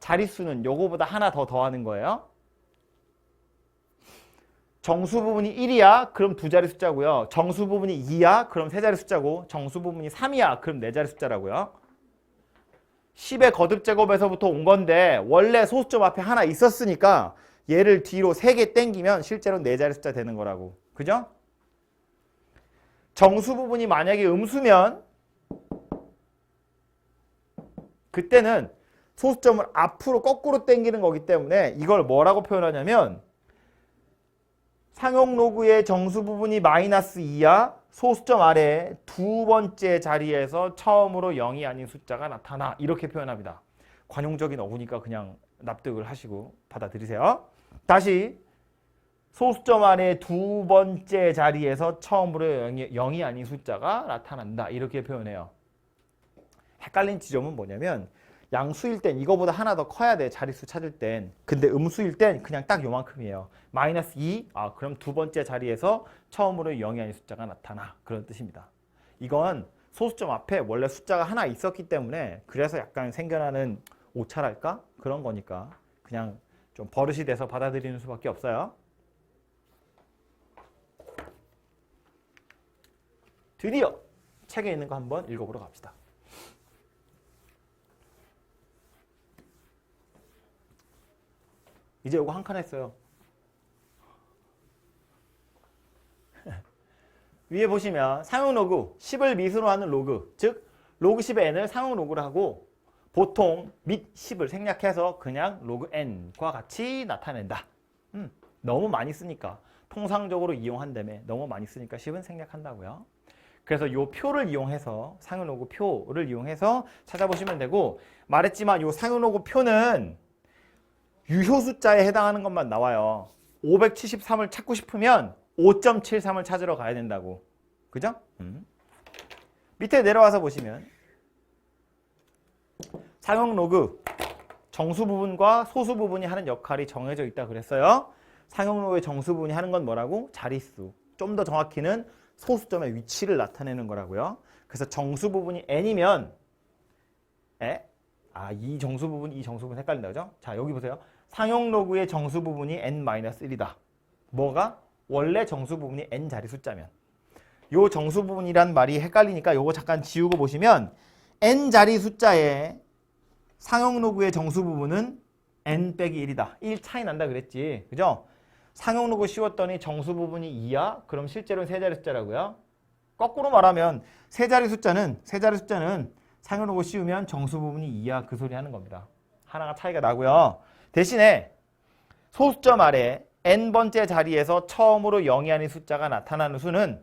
자릿수는 요거보다 하나 더 더하는 거예요. 정수 부분이 1이야. 그럼 2자리 숫자고요. 정수 부분이 2야. 그럼 3자리 숫자고 정수 부분이 3이야. 그럼 4자리 숫자라고요. 10의 거듭제곱에서부터 온 건데 원래 소수점 앞에 하나 있었으니까 얘를 뒤로 3개 땡기면 실제로 4자리 숫자 되는 거라고. 그죠? 정수 부분이 만약에 음수면 그때는 소수점을 앞으로 거꾸로 땡기는 거기 때문에 이걸 뭐라고 표현하냐면 상용로그의 정수 부분이 마이너스 2야. 소수점 아래 두 번째 자리에서 처음으로 0이 아닌 숫자가 나타나. 이렇게 표현합니다. 관용적인 어구니까 그냥 납득을 하시고 받아들이세요. 다시 소수점 아래 두 번째 자리에서 처음으로 0이 아닌 숫자가 나타난다. 이렇게 표현해요. 헷갈린 지점은 뭐냐면 양수일 땐 이거보다 하나 더 커야 돼. 자릿수 찾을 땐. 근데 음수일 땐 그냥 딱 요만큼이에요. 마이너스 2. 그럼 두 번째 자리에서 처음으로 0이 아닌 숫자가 나타나. 그런 뜻입니다. 이건 소수점 앞에 원래 숫자가 하나 있었기 때문에 그래서 약간 생겨나는 오차랄까? 그런 거니까 그냥 좀 버릇이 돼서 받아들이는 수밖에 없어요. 드디어 책에 있는 거 한번 읽어보러 갑시다. 이제 이거 한 칸 했어요. 위에 보시면 상용로그 10을 밑으로 하는 로그, 즉 로그 10의 n을 상용로그로 하고 보통 밑 10을 생략해서 그냥 로그 n과 같이 나타낸다. 너무 많이 쓰니까 통상적으로 이용한다며 너무 많이 쓰니까 10은 생략한다고요. 그래서 이 표를 이용해서 상용로그 표를 이용해서 찾아보시면 되고 말했지만 이 상용로그 표는 유효 숫자에 해당하는 것만 나와요. 573을 찾고 싶으면 5.73을 찾으러 가야 된다고. 그죠? 밑에 내려와서 보시면 상용 로그 정수 부분과 소수 부분이 하는 역할이 정해져 있다 그랬어요. 상용 로그의 정수 부분이 하는 건 뭐라고? 자릿수. 좀 더 정확히는 소수점의 위치를 나타내는 거라고요. 그래서 정수 부분이 n이면 이 정수 부분 헷갈린다 그죠? 자, 여기 보세요. 상용 로그의 정수 부분이 n-1이다. 뭐가? 원래 정수 부분이 n 자리 숫자면. 요 정수 부분이란 말이 헷갈리니까 요거 잠깐 지우고 보시면 n 자리 숫자의 상용 로그의 정수 부분은 n-1이다. 1 차이 난다 그랬지. 그죠? 상용 로그 씌웠더니 정수 부분이 2야? 그럼 실제로는 세 자리 숫자라고요. 거꾸로 말하면 세 자리 숫자는 상용 로그 씌우면 정수 부분이 2야. 그 소리 하는 겁니다. 하나가 차이가 나고요. 대신에 소수점 아래 n번째 자리에서 처음으로 0이 아닌 숫자가 나타나는 수는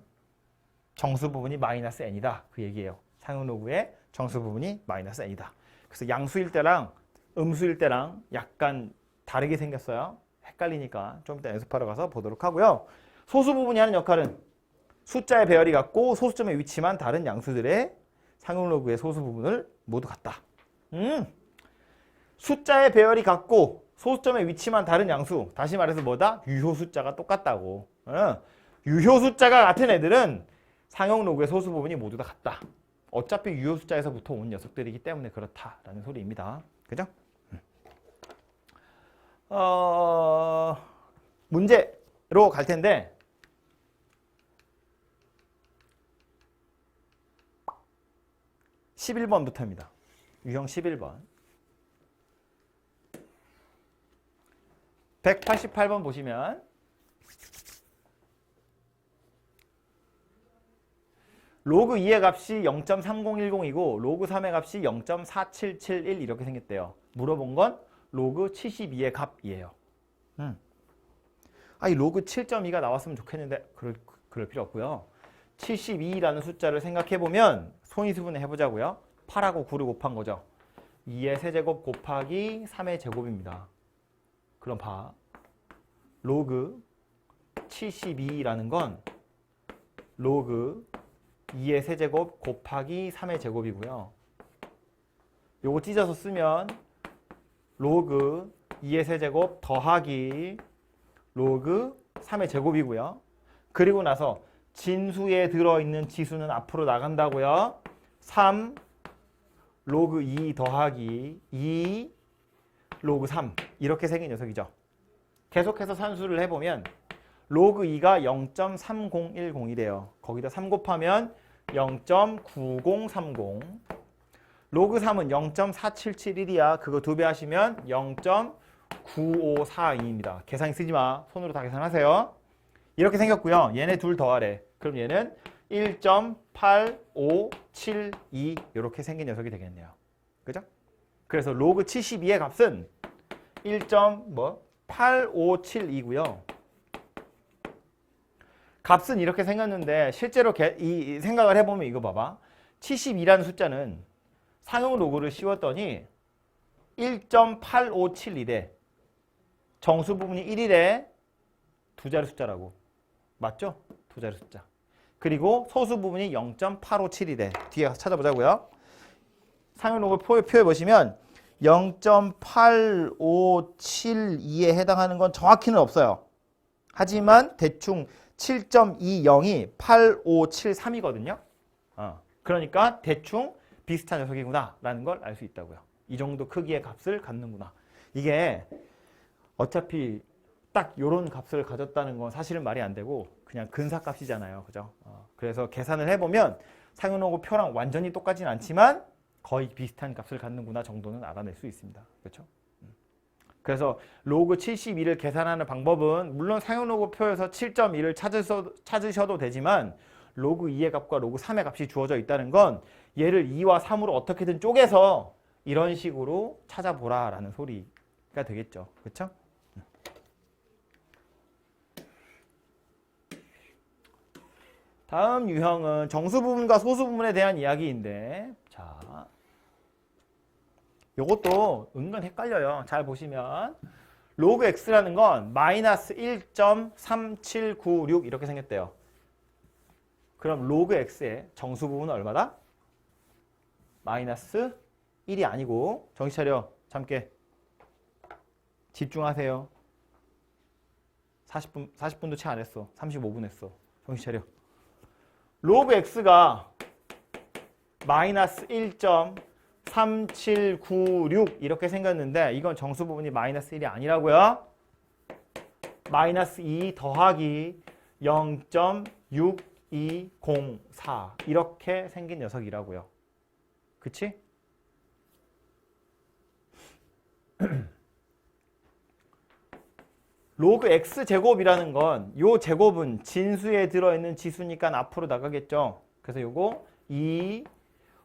정수 부분이 마이너스 n이다. 그 얘기예요. 상용 로그의 정수 부분이 마이너스 n이다. 그래서 양수일 때랑 음수일 때랑 약간 다르게 생겼어요. 헷갈리니까 좀 이따 연습하러 가서 보도록 하고요. 소수 부분이 하는 역할은 숫자의 배열이 같고 소수점의 위치만 다른 양수들의 상용 로그의 소수 부분을 모두 같다. 숫자의 배열이 같고 소수점의 위치만 다른 양수. 다시 말해서 뭐다? 유효 숫자가 똑같다고. 유효 숫자가 같은 애들은 상용 로그의 소수 부분이 모두 다 같다. 어차피 유효 숫자에서부터 온 녀석들이기 때문에 그렇다라는 소리입니다. 그죠? 문제로 갈 텐데 11번부터입니다. 유형 11번. 188번 보시면 로그 2의 값이 0.3010이고 로그 3의 값이 0.4771 이렇게 생겼대요. 물어본 건 로그 72의 값이에요. 이 로그 7.2가 나왔으면 좋겠는데 그럴 필요 없고요. 72라는 숫자를 생각해보면 손위수분해 해보자고요. 8하고 9를 곱한 거죠. 2의 세제곱 곱하기 3의 제곱입니다. 그럼 봐. 로그 72라는 건 로그 2의 세제곱 곱하기 3의 제곱이고요. 요거 찢어서 쓰면 로그 2의 세제곱 더하기 로그 3의 제곱이고요. 그리고 나서 진수에 들어있는 지수는 앞으로 나간다고요. 3 로그 2 더하기 2 로그 3 이렇게 생긴 녀석이죠. 계속해서 산수를 해보면 로그 2가 0.3010이래요. 거기다 3 곱하면 0.9030 로그 3은 0.4771이야. 그거 2배 하시면 0.9542입니다. 계산기 쓰지 마. 손으로 다 계산하세요. 이렇게 생겼고요. 얘네 둘 더하래. 그럼 얘는 1.8572 이렇게 생긴 녀석이 되겠네요. 그죠? 그래서 로그 72의 값은 1.8572고요. 값은 이렇게 생겼는데 실제로 이 생각을 해보면 이거 봐봐. 72라는 숫자는 상용 로그를 씌웠더니 1.8572래. 정수 부분이 1이래. 두 자리 숫자라고. 맞죠? 두 자리 숫자. 그리고 소수 부분이 0.857이래. 뒤에 가서 찾아보자고요. 상용 로그 표해 보시면 0.8572에 해당하는 건 정확히는 없어요. 하지만 대충 7.20이 8573이거든요. 그러니까 대충 비슷한 녀석이구나 라는 걸 알 수 있다고요. 이 정도 크기의 값을 갖는구나. 이게 어차피 딱 요런 값을 가졌다는 건 사실은 말이 안 되고 그냥 근사값이잖아요. 그죠? 그래서 계산을 해보면 상용 로그 표랑 완전히 똑같진 않지만 거의 비슷한 값을 갖는구나 정도는 알아낼 수 있습니다. 그렇죠? 그래서 로그 72를 계산하는 방법은 물론 상용 로그 표에서 7.2를 찾으셔도 되지만 로그 2의 값과 로그 3의 값이 주어져 있다는 건 얘를 2와 3으로 어떻게든 쪼개서 이런 식으로 찾아보라 라는 소리가 되겠죠. 그렇죠? 다음 유형은 정수 부분과 소수 부분에 대한 이야기인데 자, 요것도 은근 헷갈려요. 잘 보시면 로그 x라는 건 마이너스 1.3796 이렇게 생겼대요. 그럼 로그 x의 정수 부분은 얼마다? 마이너스 1이 아니고 정신 차려. 잠깨. 집중하세요. 40분도 채 안 했어. 35분 했어. 정신 차려. 로그 x가 마이너스 1.3796 이렇게 생겼는데 이건 정수 부분이 마이너스 1이 아니라고요. 마이너스 2 더하기 0.6204 이렇게 생긴 녀석이라고요. 그치? 로그 x제곱이라는 건 요 제곱은 진수에 들어있는 지수니까 앞으로 나가겠죠. 그래서 요거 2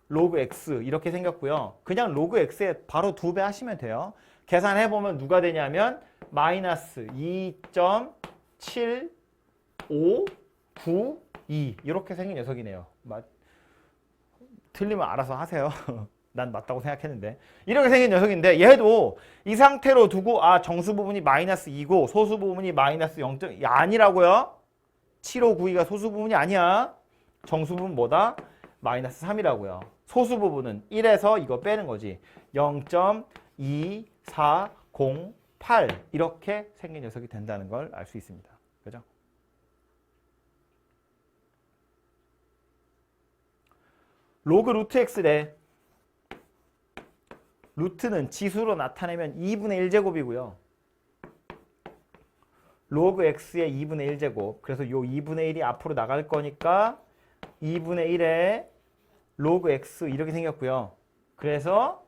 로그 x 이렇게 생겼고요. 그냥 로그 x에 바로 2배 하시면 돼요. 계산해보면 누가 되냐면 마이너스 2.7592 이렇게 생긴 녀석이네요. 틀리면 알아서 하세요. 난 맞다고 생각했는데 이렇게 생긴 녀석인데 얘도 이 상태로 두고 정수 부분이 마이너스 2고 소수 부분이 마이너스 0. 아니라고요. 7592가 소수 부분이 아니야. 정수 부분 뭐다? 마이너스 3이라고요. 소수 부분은 1에서 이거 빼는 거지. 0.2408 이렇게 생긴 녀석이 된다는 걸 알 수 있습니다. 그죠? 로그 루트 x래. 루트는 지수로 나타내면 2분의 1제곱이고요. 로그 x의 2분의 1제곱. 그래서 요 2분의 1이 앞으로 나갈 거니까 2분의 1에 로그 x 이렇게 생겼고요. 그래서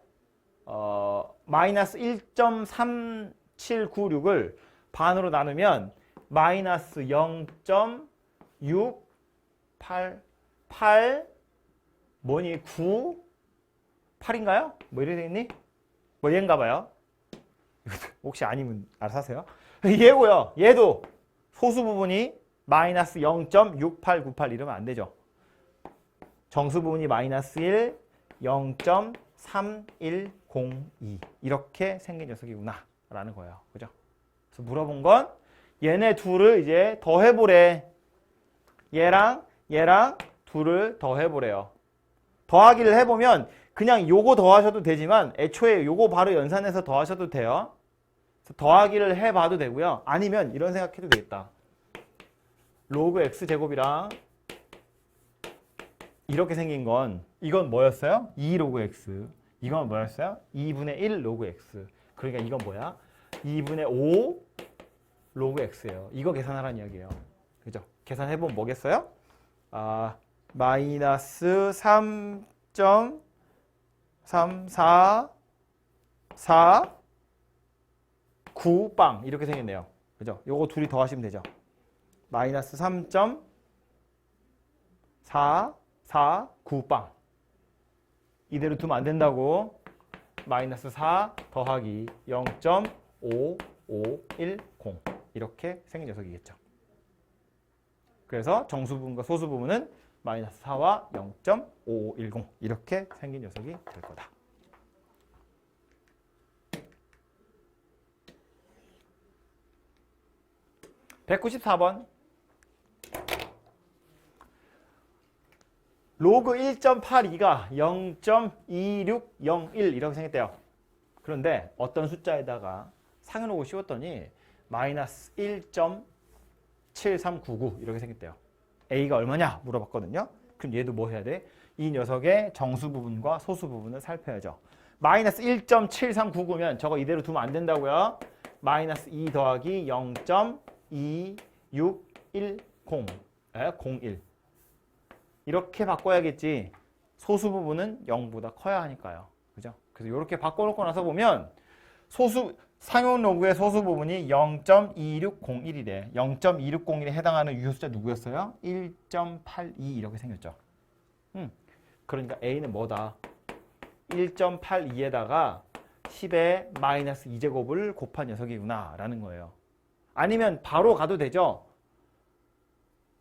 마이너스 1.3796을 반으로 나누면 마이너스 0.688 뭐니? 9 8인가요? 뭐 이래 되겠니? 뭐 얘인가 봐요. 혹시 아니면 알아서 하세요. 얘고요. 얘도 소수 부분이 마이너스 0.6898 이러면 안 되죠. 정수 부분이 마이너스 1, 0.3102 이렇게 생긴 녀석이구나 라는 거예요. 그죠? 그래서 물어본 건 얘네 둘을 이제 더해보래. 얘랑 둘을 더해보래요. 더하기를 해보면 그냥 요거 더하셔도 되지만 애초에 요거 바로 연산해서 더하셔도 돼요. 그래서 더하기를 해봐도 되고요. 아니면 이런 생각해도 되겠다. 로그 x제곱이랑 이렇게 생긴 건 이건 뭐였어요? 2 로그 x. 이건 뭐였어요? 2분의 1 로그 x. 그러니까 이건 뭐야? 2분의 5 로그 x예요. 이거 계산하라는 이야기예요. 그죠? 계산해보면 뭐겠어요? 마이너스 3.3449빵 이렇게 생겼네요. 그죠? 요거 둘이 더하시면 되죠. 마이너스 3.449빵 이대로 두면 안 된다고. 마이너스 4 더하기 0.5510 이렇게 생긴 녀석이겠죠. 그래서 정수 부분과 소수 부분은 마이너스 4와 0.5510 이렇게 생긴 녀석이 될 거다. (194번) 로그 1.82가 0.2601 이렇게 생겼대요. 그런데 어떤 숫자에다가 상해놓고 씌웠더니 마이너스 1.7399 이렇게 생겼대요. A가 얼마냐 물어봤거든요. 그럼 얘도 뭐 해야 돼? 이 녀석의 정수 부분과 소수 부분을 살펴야죠. 마이너스 1.7399면 저거 이대로 두면 안 된다고요. 마이너스 2 더하기 0.2610 01 이렇게 바꿔야겠지. 소수 부분은 0보다 커야 하니까요. 그죠? 그래서 이렇게 바꿔놓고 나서 보면 상용 로그의 소수 부분이 0.2601이래. 0.2601에 해당하는 유효숫자 누구였어요? 1.82 이렇게 생겼죠. 그러니까 A는 뭐다? 1.82에다가 10의 마이너스 2제곱을 곱한 녀석이구나 라는 거예요. 아니면 바로 가도 되죠.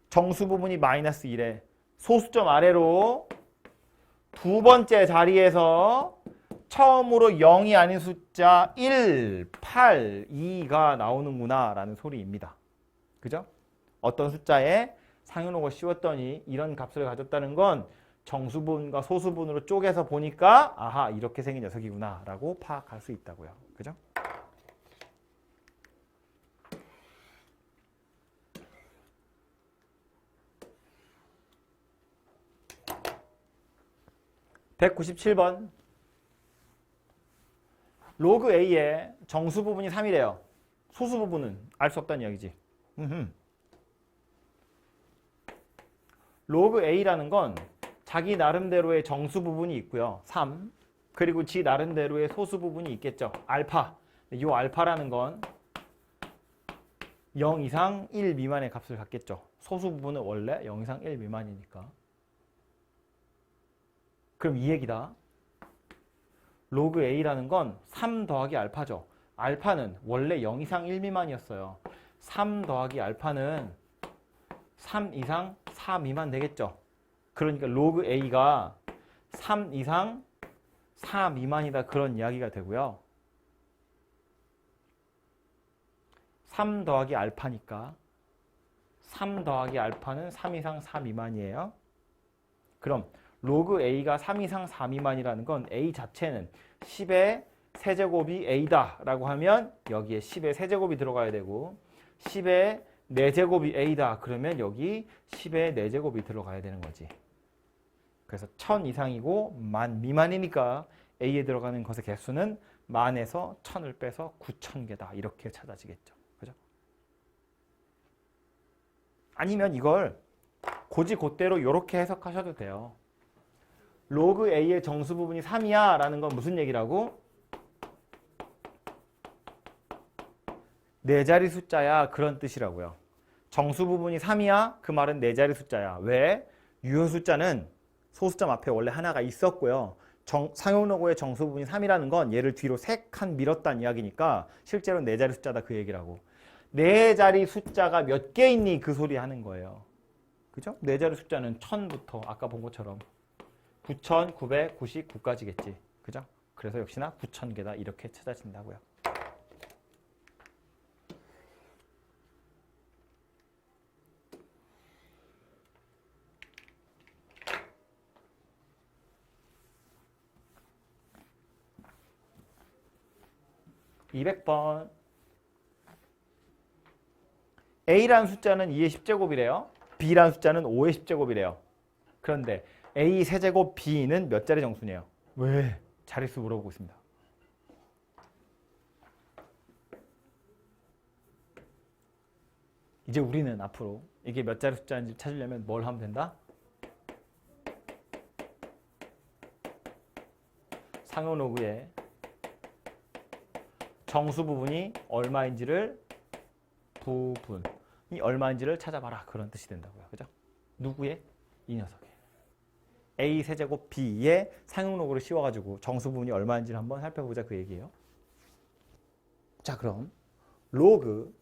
정수 부분이 마이너스 1에 소수점 아래로 두 번째 자리에서 처음으로 0이 아닌 숫자 1, 8, 2가 나오는구나 라는 소리입니다. 그죠? 어떤 숫자에 상용록을 씌웠더니 이런 값을 가졌다는 건 정수분과 소수분으로 쪼개서 보니까 아하 이렇게 생긴 녀석이구나 라고 파악할 수 있다고요. 그죠? (197번) 로그 A의 정수 부분이 3이래요. 소수 부분은 알 수 없다는 이야기지. 로그 A라는 건 자기 나름대로의 정수 부분이 있고요. 3. 그리고 지 나름대로의 소수 부분이 있겠죠. 알파. 이 알파라는 건 0 이상 1 미만의 값을 갖겠죠. 소수 부분은 원래 0 이상 1 미만이니까. 그럼 이 얘기다. 로그 A라는 건 3 더하기 알파죠. 알파는 원래 0 이상 1 미만이었어요. 3 더하기 알파는 3 이상 4 미만 되겠죠. 그러니까 로그 A가 3 이상 4 미만이다 그런 이야기가 되고요. 3 더하기 알파니까 3 더하기 알파는 3 이상 4 미만이에요. 그럼 로그 A가 3 이상 4 미만이라는 건 A 자체는 10의 세제곱이 A다 라고 하면 여기에 10의 세제곱이 들어가야 되고 10의 4제곱이 A다 그러면 여기 10의 4제곱이 들어가야 되는 거지. 그래서 1000 이상이고 10,000 미만이니까 A에 들어가는 것의 개수는 10,000에서 1000을 빼서 9000개다 이렇게 찾아지겠죠. 그죠? 아니면 이걸 고지곧대로 이렇게 해석하셔도 돼요. 로그 A의 정수 부분이 3이야 라는 건 무슨 얘기라고? 4자리 숫자야 그런 뜻이라고요. 정수 부분이 3이야 그 말은 4자리 숫자야. 왜? 유효 숫자는 소수점 앞에 원래 하나가 있었고요. 상용로고의 정수 부분이 3이라는 건 얘를 뒤로 3칸 밀었다는 이야기니까 실제로는 4자리 숫자다 그 얘기라고. 4자리 숫자가 몇 개 있니 그 소리 하는 거예요. 그죠? 4자리 숫자는 1000부터 아까 본 것처럼 9999까지겠지. 그죠? 그래서 역시나 9000개다 이렇게 찾아진다고요. (200번) A라는 숫자는 2의 10제곱이래요. B라는 숫자는 5의 10제곱이래요. 그런데 A 세제곱 B는 몇 자리 정수네요? 왜? 자릿수 물어보고 있습니다. 이제 우리는 앞으로 이게 몇 자리 숫자인지 찾으려면 뭘 하면 된다? 상용로그의 정수 부분이 얼마인지를 부분이 얼마인지를 찾아봐라 그런 뜻이 된다고요. 그죠? 누구의? 이 녀석의. A 세제곱 B의 상용로그를 씌워가지고 정수 부분이 얼마인지를 한번 살펴보자 그 얘기예요. 자 그럼 로그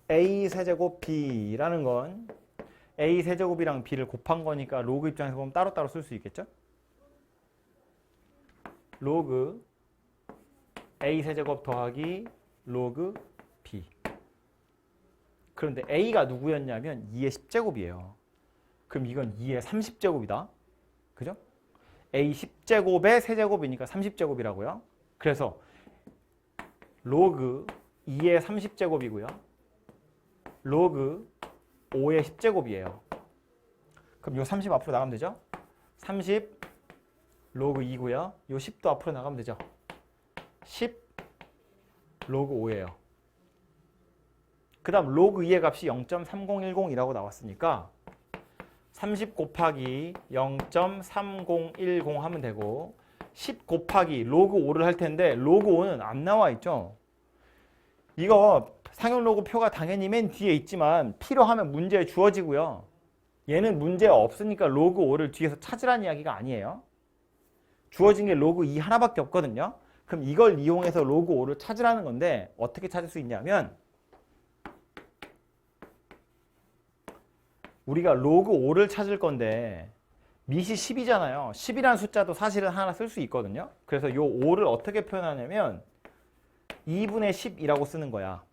A 세제곱 B라는 건 A 세제곱이랑 B를 곱한 거니까 로그 입장에서 보면 따로따로 쓸 수 있겠죠? 로그 A 세제곱 더하기 로그 B. 그런데 A가 누구였냐면 2의 10제곱이에요. 그럼 이건 2의 30제곱이다. 그죠? A 10제곱의 세제곱이니까 30제곱이라고요. 그래서 로그 2의 30제곱이고요. 로그 5의 10제곱이에요. 그럼 요 30 앞으로 나가면 되죠? 30 로그 2고요. 요 10도 앞으로 나가면 되죠? 10 로그 5예요. 그 다음 로그 2의 값이 0.3010이라고 나왔으니까 30 곱하기 0.3010 하면 되고 10 곱하기 로그 5를 할 텐데 로그 5는 안 나와 있죠. 이거 상용 로그 표가 당연히 맨 뒤에 있지만 필요하면 문제에 주어지고요. 얘는 문제 없으니까 로그 5를 뒤에서 찾으라는 이야기가 아니에요. 주어진 게 로그 2 하나밖에 없거든요. 그럼 이걸 이용해서 로그 5를 찾으라는 건데 어떻게 찾을 수 있냐면 우리가 로그 5를 찾을 건데 밑이 10이잖아요. 10이라는 숫자도 사실은 하나 쓸 수 있거든요. 그래서 요 5를 어떻게 표현하냐면 2분의 10이라고 쓰는 거야.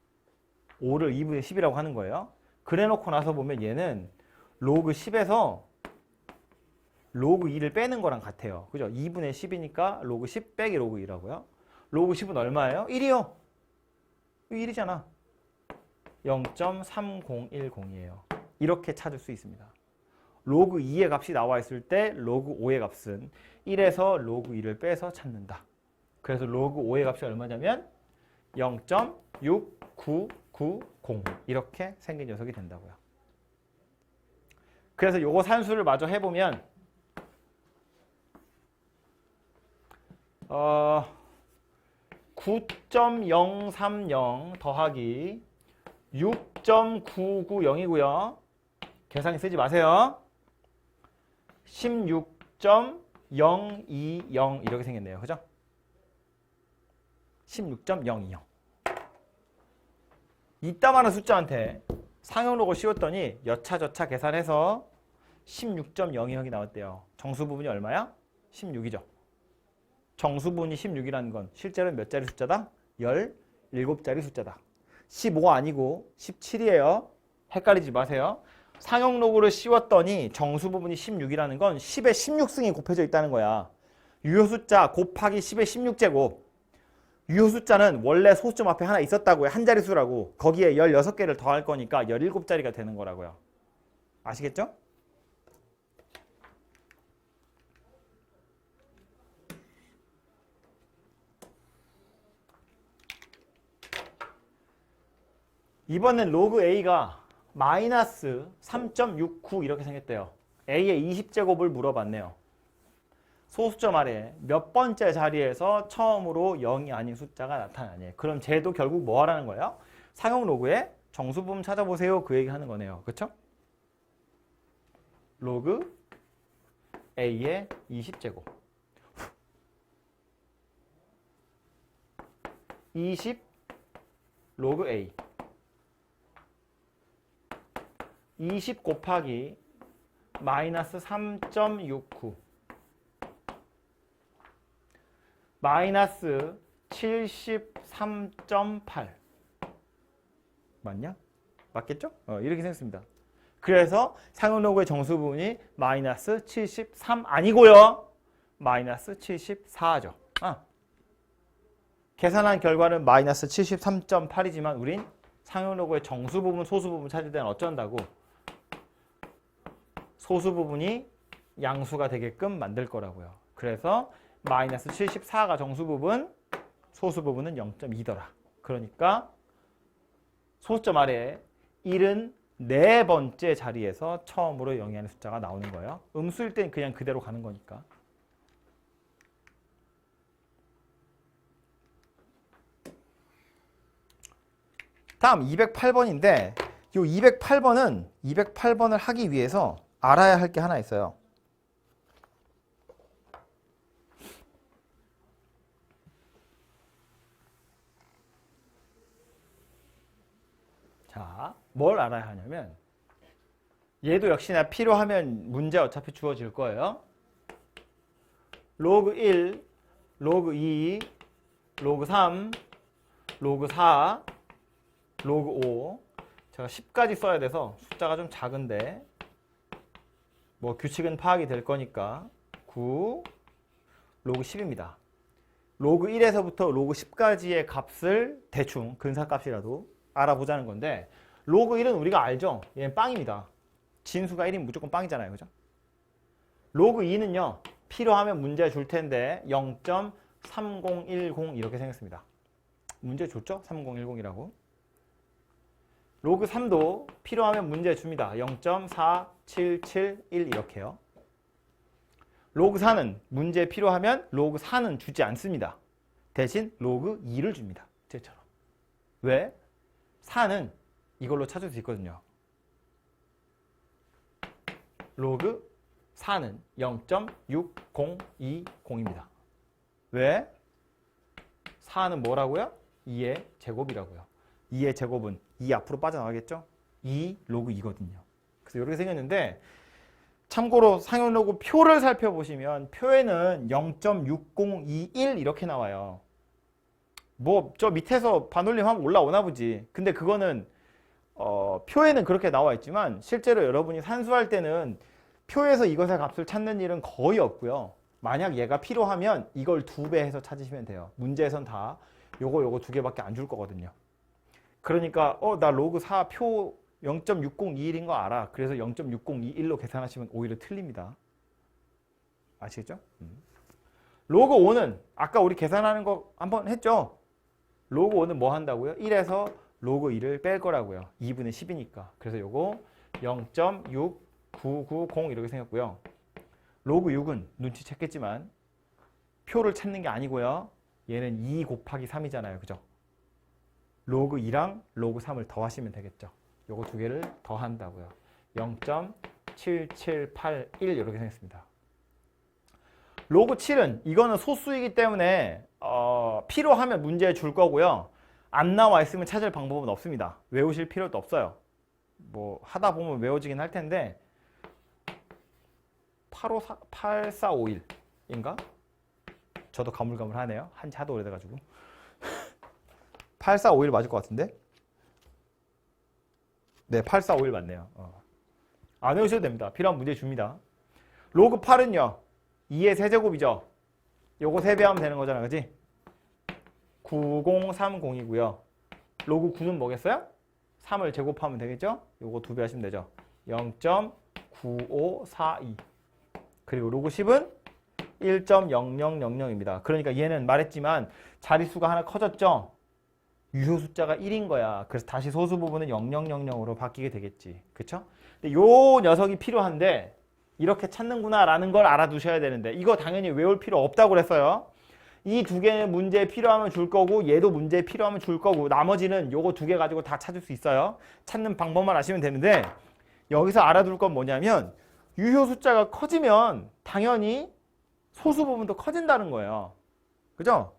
5를 2분의 10이라고 하는 거예요. 그래 놓고 나서 보면 얘는 로그 10에서 로그 2를 빼는 거랑 같아요. 그죠? 2분의 10이니까 로그 10 빼기 로그 2라고요. 로그 10은 얼마예요? 1이요. 1이잖아. 0.3010이에요. 이렇게 찾을 수 있습니다. 로그 2의 값이 나와 있을 때 로그 5의 값은 1에서 로그 2를 빼서 찾는다. 그래서 로그 5의 값이 얼마냐면 0.6990 이렇게 생긴 녀석이 된다고요. 그래서 요거 산수를 마저 해보면 9.030 더하기 6.990이고요. 계산기 쓰지 마세요. 16.020 이렇게 생겼네요. 그죠? 16.020. 이따만한 숫자한테 상용로그 씌웠더니 여차저차 계산해서 16.020이 나왔대요. 정수 부분이 얼마야? 16이죠. 정수 부분이 16이라는 건 실제로는 몇 자리 숫자다? 17자리 숫자다. 15 아니고 17이에요. 헷갈리지 마세요. 상용로그를 씌웠더니 정수 부분이 16이라는 건 10의 16승이 곱해져 있다는 거야. 유효 숫자 곱하기 10의 16제곱. 유효 숫자는 원래 소수점 앞에 하나 있었다고요. 한 자릿수라고. 거기에 16개를 더할 거니까 17자리가 되는 거라고요. 아시겠죠? 이번엔 로그 A가 마이너스 3.69 이렇게 생겼대요. A의 20제곱을 물어봤네요. 소수점 아래 몇 번째 자리에서 처음으로 0이 아닌 숫자가 나타나니. 그럼 쟤도 결국 뭐 하라는 거예요? 상용 로그의 정수 부분 찾아보세요. 그 얘기 하는 거네요. 그렇죠? 로그 A의 20제곱 20 로그 A 20 곱하기 마이너스 3.69 마이너스 73.8 맞냐? 맞겠죠? 이렇게 생겼습니다. 그래서 상용로그의 정수 부분이 마이너스 73 아니고요. 마이너스 74죠. 계산한 결과는 마이너스 73.8이지만 우린 상용로그의 정수 부분, 소수 부분 찾을 때는 어쩐다고? 소수 부분이 양수가 되게끔 만들 거라고요. 그래서 마이너스 74가 정수 부분, 소수 부분은 0.2더라. 그러니까 소수점 아래에 74번째 자리에서 처음으로 0이 아닌 숫자가 나오는 거예요. 음수일 땐 그냥 그대로 가는 거니까. 다음 208번인데 이 208번을 하기 위해서 알아야 할 게 하나 있어요. 자, 뭘 알아야 하냐면 얘도 역시나 필요하면 문제 어차피 주어질 거예요. 로그 1, 로그 2, 로그 3, 로그 4, 로그 5 제가 10까지 써야 돼서 숫자가 좀 작은데 뭐 규칙은 파악이 될 거니까 9, 로그 10입니다. 로그 1에서부터 로그 10까지의 값을 대충 근사값이라도 알아보자는 건데 로그 1은 우리가 알죠? 얘는 빵입니다. 진수가 1이면 무조건 빵이잖아요. 그죠? 로그 2는요. 필요하면 문제 줄 텐데 0.3010 이렇게 생겼습니다. 문제 줬죠? 3010이라고. 로그 3도 필요하면 문제 줍니다. 0.4771 이렇게요. 로그 4는 문제 필요하면 로그 4는 주지 않습니다. 대신 로그 2를 줍니다. 쟤처럼. 왜? 4는 이걸로 찾을 수 있거든요. 로그 4는 0.6020입니다. 왜? 4는 뭐라고요? 2의 제곱이라고요. 2의 제곱은 2 앞으로 빠져나가겠죠? 2 로그 2거든요. 그래서 이렇게 생겼는데 참고로 상용로그 표를 살펴보시면 표에는 0.6021 이렇게 나와요. 뭐 저 밑에서 반올림하면 올라오나 보지. 근데 그거는 표에는 그렇게 나와 있지만 실제로 여러분이 산수할 때는 표에서 이것의 값을 찾는 일은 거의 없고요. 만약 얘가 필요하면 이걸 2배 해서 찾으시면 돼요. 문제에선 다 요거 2개밖에 안 줄 거거든요. 그러니까 나 로그 4 표 0.6021인 거 알아. 그래서 0.6021로 계산하시면 오히려 틀립니다. 아시겠죠? 로그 5는 아까 우리 계산하는 거 한번 했죠? 로그 5는 뭐 한다고요? 1에서 로그 2를 뺄 거라고요. 2분의 10이니까. 그래서 요거 0.6990 이렇게 생겼고요. 로그 6은 눈치챘겠지만 표를 찾는 게 아니고요. 얘는 2 곱하기 3이잖아요. 그죠? 로그 2랑 로그 3을 더하시면 되겠죠. 요거 2개를 더한다고요. 0.7781 이렇게 생겼습니다. 로그 7은 이거는 소수이기 때문에 필요하면 문제에 줄 거고요. 안 나와 있으면 찾을 방법은 없습니다. 외우실 필요도 없어요. 뭐 하다 보면 외워지긴 할 텐데 8451인가? 저도 가물가물하네요. 한지 하도 오래돼가지고 8451 맞을 것 같은데? 네, 8451 맞네요. 안 외우셔도 됩니다. 필요한 문제 줍니다. 로그 8은요. 2의 세제곱이죠. 요거 3배하면 되는 거잖아. 그지? 9030이고요. 로그 9는 뭐겠어요? 3을 제곱하면 되겠죠? 요거 2배 하시면 되죠. 0.9542. 그리고 로그 10은 1.0000입니다. 그러니까 얘는 말했지만 자릿수가 하나 커졌죠? 유효 숫자가 1인 거야. 그래서 다시 소수 부분은 0000으로 바뀌게 되겠지. 그쵸? 근데 요 녀석이 필요한데 이렇게 찾는구나 라는 걸 알아두셔야 되는데 이거 당연히 외울 필요 없다고 그랬어요. 이 2개는 문제에 필요하면 줄 거고 얘도 문제에 필요하면 줄 거고 나머지는 요거 2개 가지고 다 찾을 수 있어요. 찾는 방법만 아시면 되는데 여기서 알아둘 건 뭐냐면 유효 숫자가 커지면 당연히 소수 부분도 커진다는 거예요. 그죠?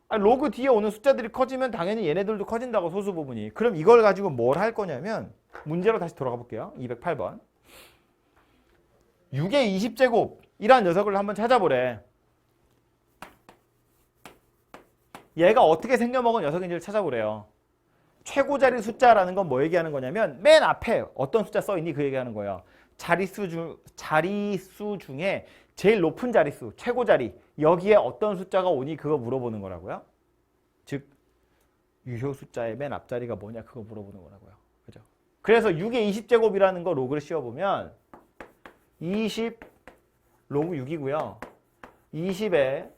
로그 뒤에 오는 숫자들이 커지면 당연히 얘네들도 커진다고 소수 부분이. 그럼 이걸 가지고 뭘 할 거냐면 문제로 다시 돌아가 볼게요. 208번. 6의 20제곱이라는 녀석을 한번 찾아보래. 얘가 어떻게 생겨먹은 녀석인지를 찾아보래요. 최고자리 숫자라는 건 뭐 얘기하는 거냐면 맨 앞에 어떤 숫자 써있니? 그 얘기하는 거예요. 자릿수 중에 제일 높은 자릿수, 최고자리. 여기에 어떤 숫자가 오니? 그거 물어보는 거라고요. 즉 유효 숫자의 맨 앞자리가 뭐냐? 그거 물어보는 거라고요. 그죠? 그래서 6의 20제곱이라는 거 로그를 씌워보면 20 로그 6이고요. 20에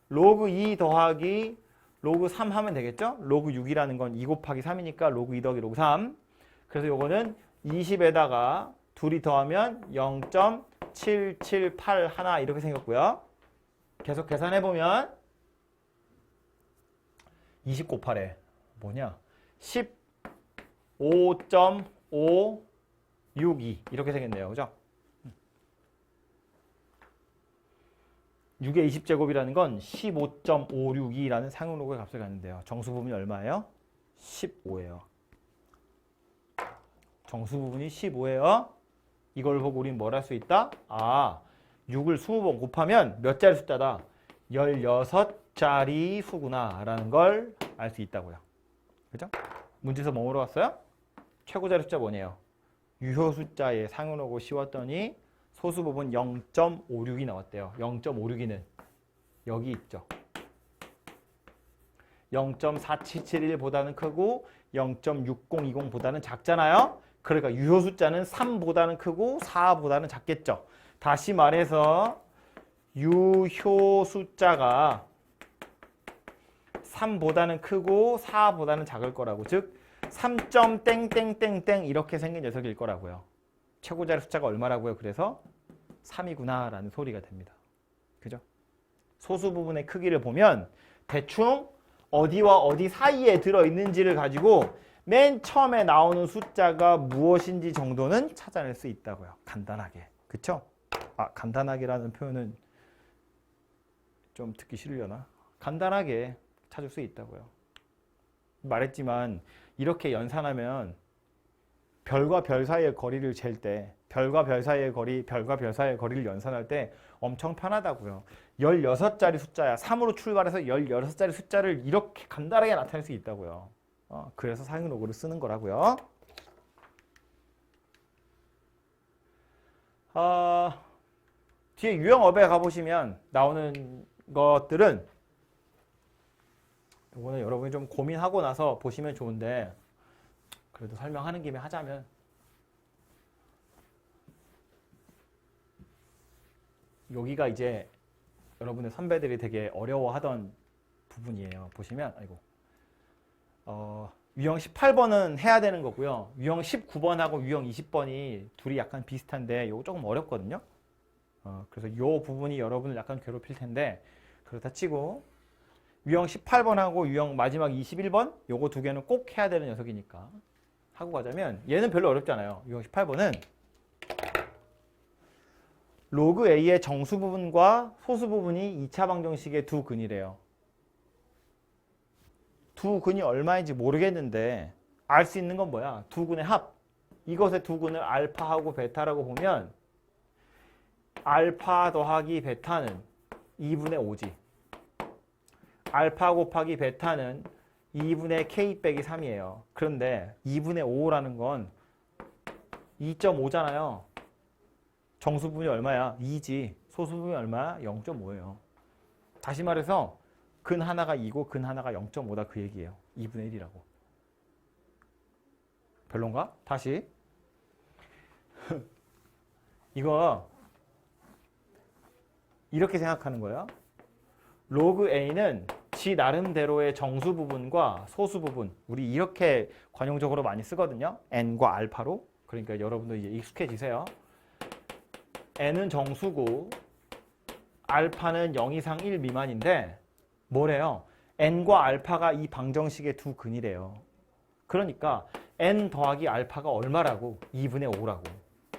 로그 2 더하기 로그 3 하면 되겠죠? 로그 6이라는 건 2 곱하기 3이니까 로그 2 더하기 로그 3. 그래서 요거는 20에다가 둘이 더하면 0.778 이렇게 생겼고요. 계속 계산해보면 20 곱하래. 뭐냐? 15.562 이렇게 생겼네요. 그죠? 6의 20제곱이라는 건 15.562라는 상용로그의 값을 갖는데요. 정수 부분이 얼마예요? 15예요. 정수 부분이 15예요. 이걸 보고 우린 뭘 할 수 있다? 6을 20번 곱하면 몇 자리 숫자다? 16자리 수구나 라는 걸 알 수 있다고요. 그죠? 문제에서 뭐 물어봤어요? 최고자리 숫자 뭐냐요? 유효 숫자의 상용로그 씌웠더니 소수 부분 0.56이 나왔대요. 0.56이는 여기 있죠. 0.4771보다는 크고 0.6020보다는 작잖아요. 그러니까 유효 숫자는 3보다는 크고 4보다는 작겠죠. 다시 말해서 유효 숫자가 3보다는 크고 4보다는 작을 거라고. 즉 3.땡땡땡땡 이렇게 생긴 녀석일 거라고요. 최고자리 숫자가 얼마라고요? 그래서 3이구나 라는 소리가 됩니다. 그죠? 소수 부분의 크기를 보면 대충 어디와 어디 사이에 들어있는지를 가지고 맨 처음에 나오는 숫자가 무엇인지 정도는 찾아낼 수 있다고요. 간단하게. 그쵸? 간단하게라는 표현은 좀 듣기 싫으려나? 간단하게 찾을 수 있다고요. 말했지만 이렇게 연산하면 별과 별 사이의 거리를 잴 때, 별과 별 사이의 거리, 별과 별 사이의 거리를 연산할 때 엄청 편하다고요. 16자리 숫자야. 3으로 출발해서 16자리 숫자를 이렇게 간단하게 나타낼 수 있다고요. 그래서 사용 로그를 쓰는 거라고요. 뒤에 유형업에 가보시면 나오는 것들은 이거는 여러분이 좀 고민하고 나서 보시면 좋은데 그래도 설명하는 김에 하자면 여기가 이제 여러분의 선배들이 되게 어려워하던 부분이에요. 보시면 유형 18번은 해야 되는 거고요. 유형 19번하고 유형 20번이 둘이 약간 비슷한데 이거 조금 어렵거든요. 그래서 이 부분이 여러분을 약간 괴롭힐 텐데 그렇다 치고 유형 18번하고 유형 마지막 21번 요거 두 개는 꼭 해야 되는 녀석이니까 하고 가자면 얘는 별로 어렵잖아요. 유형 18번은 로그 A의 정수 부분과 소수 부분이 2차 방정식의 두 근이래요. 두 근이 얼마인지 모르겠는데 알 수 있는 건 뭐야? 두 근의 합. 이것의 두 근을 알파하고 베타라고 보면 알파 더하기 베타는 2분의 5지. 알파 곱하기 베타는 2분의 k 빼기 3이에요. 그런데 2분의 5라는 건 2.5잖아요. 정수 부분이 얼마야? 2지. 소수 부분이 얼마야? 0.5예요. 다시 말해서 근 하나가 2고 근 하나가 0.5다 그 얘기예요. 2분의 1이라고. 별론가? 다시. 이거 이렇게 생각하는 거예요. 로그 A는 지 나름대로의 정수 부분과 소수 부분, 우리 이렇게 관용적으로 많이 쓰거든요. n과 알파로. 그러니까 여러분도 이제 익숙해지세요. n은 정수고 알파는 0 이상 1 미만인데 뭐래요? n과 알파가 이 방정식의 두 근이래요. 그러니까 n 더하기 알파가 얼마라고? 2분의 5라고.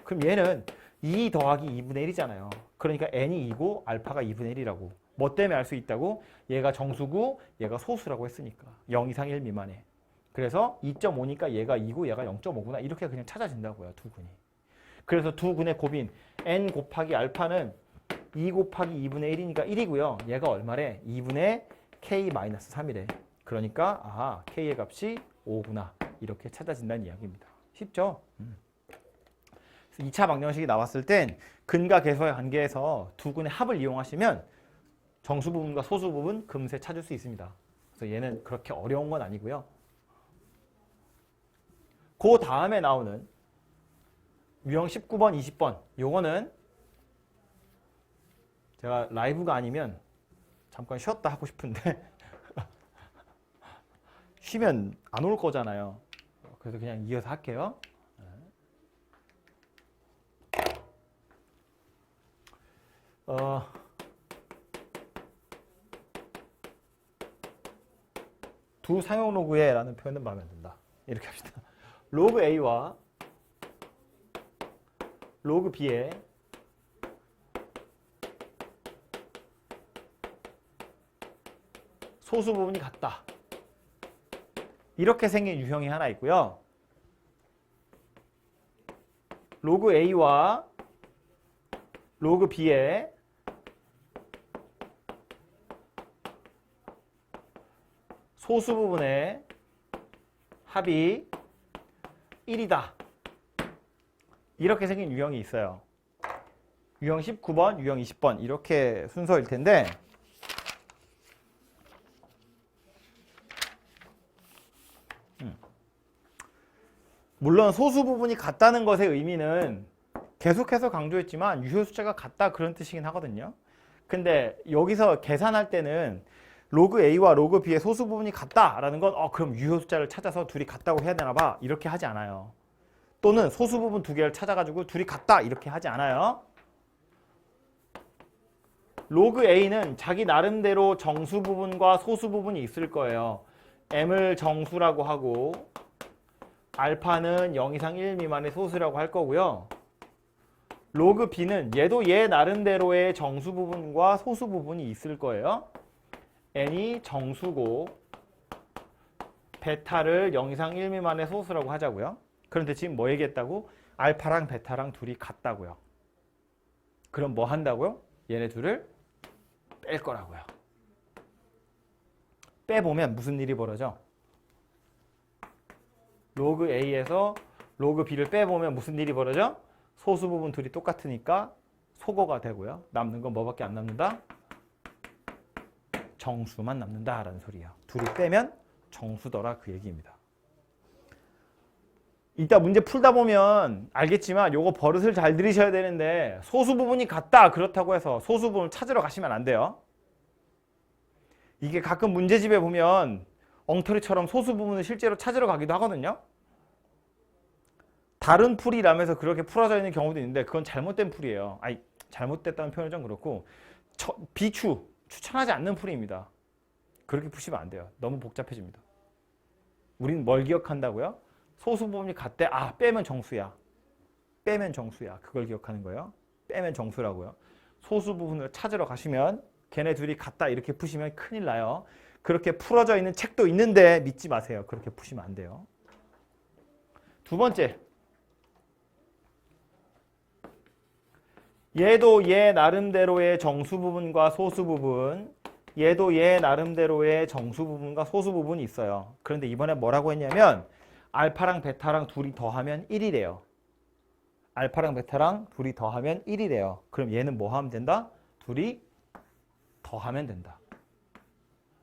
그럼 얘는 2 더하기 2분의 1이잖아요. 그러니까 n이 2고 알파가 2분의 1이라고. 뭐 때문에 알 수 있다고? 얘가 정수고 얘가 소수라고 했으니까. 0 이상 1 미만에. 그래서 2.5니까 얘가 2고 얘가 0.5구나. 이렇게 그냥 찾아진다고요. 두 근이. 그래서 두 근의 곱인 n 곱하기 알파는 2 곱하기 2분의 1이니까 1이고요. 얘가 얼마래? 2분의 k-3이래. 그러니까 k의 값이 5구나. 이렇게 찾아진다는 이야기입니다. 쉽죠? 2차 방정식이 나왔을 땐 근과 계수의 관계에서 두 근의 합을 이용하시면 정수 부분과 소수 부분 금세 찾을 수 있습니다. 그래서 얘는 그렇게 어려운 건 아니고요. 그 다음에 나오는 유형 19번, 20번 요거는 제가 라이브가 아니면 잠깐 쉬었다 하고 싶은데 쉬면 안 올 거잖아요. 그래서 그냥 이어서 할게요. 두 상용 로그에 라는 표현은 마음에 안 든다. 이렇게 합시다. 로그 A와 로그 B의 소수 부분이 같다. 이렇게 생긴 유형이 하나 있고요. 로그 A와 로그 B의 소수 부분의 합이 1이다. 이렇게 생긴 유형이 있어요. 유형 19번, 유형 20번 이렇게 순서일 텐데 물론 소수 부분이 같다는 것의 의미는 계속해서 강조했지만 유효 숫자가 같다 그런 뜻이긴 하거든요. 근데 여기서 계산할 때는 로그 A와 로그 B의 소수 부분이 같다라는 건 그럼 유효 숫자를 찾아서 둘이 같다고 해야 되나 봐 이렇게 하지 않아요. 또는 소수 부분 두 개를 찾아가지고 둘이 같다 이렇게 하지 않아요. 로그 A는 자기 나름대로 정수 부분과 소수 부분이 있을 거예요. M을 정수라고 하고 알파는 0 이상 1 미만의 소수라고 할 거고요. 로그 B는 얘도 얘 나름대로의 정수 부분과 소수 부분이 있을 거예요. n이 정수고 베타를 0 이상 1 미만의 소수라고 하자고요. 그런데 지금 뭐 얘기했다고? 알파랑 베타랑 둘이 같다고요. 그럼 뭐 한다고요? 얘네 둘을 뺄 거라고요. 빼보면 무슨 일이 벌어져? 로그 A에서 로그 B를 빼보면 무슨 일이 벌어져? 소수 부분 둘이 똑같으니까 소거가 되고요. 남는 건 뭐밖에 안 남는다? 정수만 남는다라는 소리예요. 둘이 빼면 정수더라 그 얘기입니다. 이따 문제 풀다 보면 알겠지만 요거 버릇을 잘 들이셔야 되는데 소수 부분이 같다 그렇다고 해서 소수 부분을 찾으러 가시면 안 돼요. 이게 가끔 문제집에 보면 엉터리처럼 소수 부분을 실제로 찾으러 가기도 하거든요. 다른 풀이라면서 그렇게 풀어져 있는 경우도 있는데 그건 잘못된 풀이에요. 아니 잘못됐다는 표현은 좀 그렇고 추천하지 않는 풀이입니다. 그렇게 푸시면 안 돼요. 너무 복잡해집니다. 우리는 뭘 기억한다고요? 소수 부분이 같대. 아 빼면 정수야. 빼면 정수야. 그걸 기억하는 거예요. 빼면 정수라고요. 소수 부분을 찾으러 가시면 걔네 둘이 같다 이렇게 푸시면 큰일 나요. 그렇게 풀어져 있는 책도 있는데 믿지 마세요. 그렇게 푸시면 안 돼요. 두 번째. 얘도 얘 나름대로의 정수 부분과 소수 부분, 얘도 얘 나름대로의 정수 부분과 소수 부분이 있어요. 그런데 이번에 뭐라고 했냐면 알파랑 베타랑 둘이 더하면 1이래요. 알파랑 베타랑 둘이 더하면 1이래요. 그럼 얘는 뭐 하면 된다? 둘이 더하면 된다.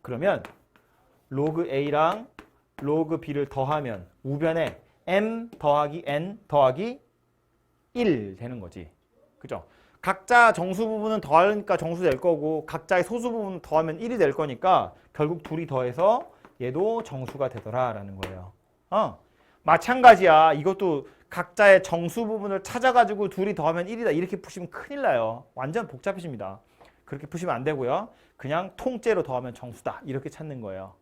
그러면 로그 A랑 로그 B를 더하면 우변에 M 더하기 N 더하기 1 되는 거지. 그죠? 각자 정수 부분은 더하니까 정수 될 거고 각자의 소수 부분은 더하면 1이 될 거니까 결국 둘이 더해서 얘도 정수가 되더라라는 거예요. 마찬가지야. 이것도 각자의 정수 부분을 찾아가지고 둘이 더하면 1이다. 이렇게 푸시면 큰일 나요. 완전 복잡해집니다. 그렇게 푸시면 안 되고요. 그냥 통째로 더하면 정수다. 이렇게 찾는 거예요.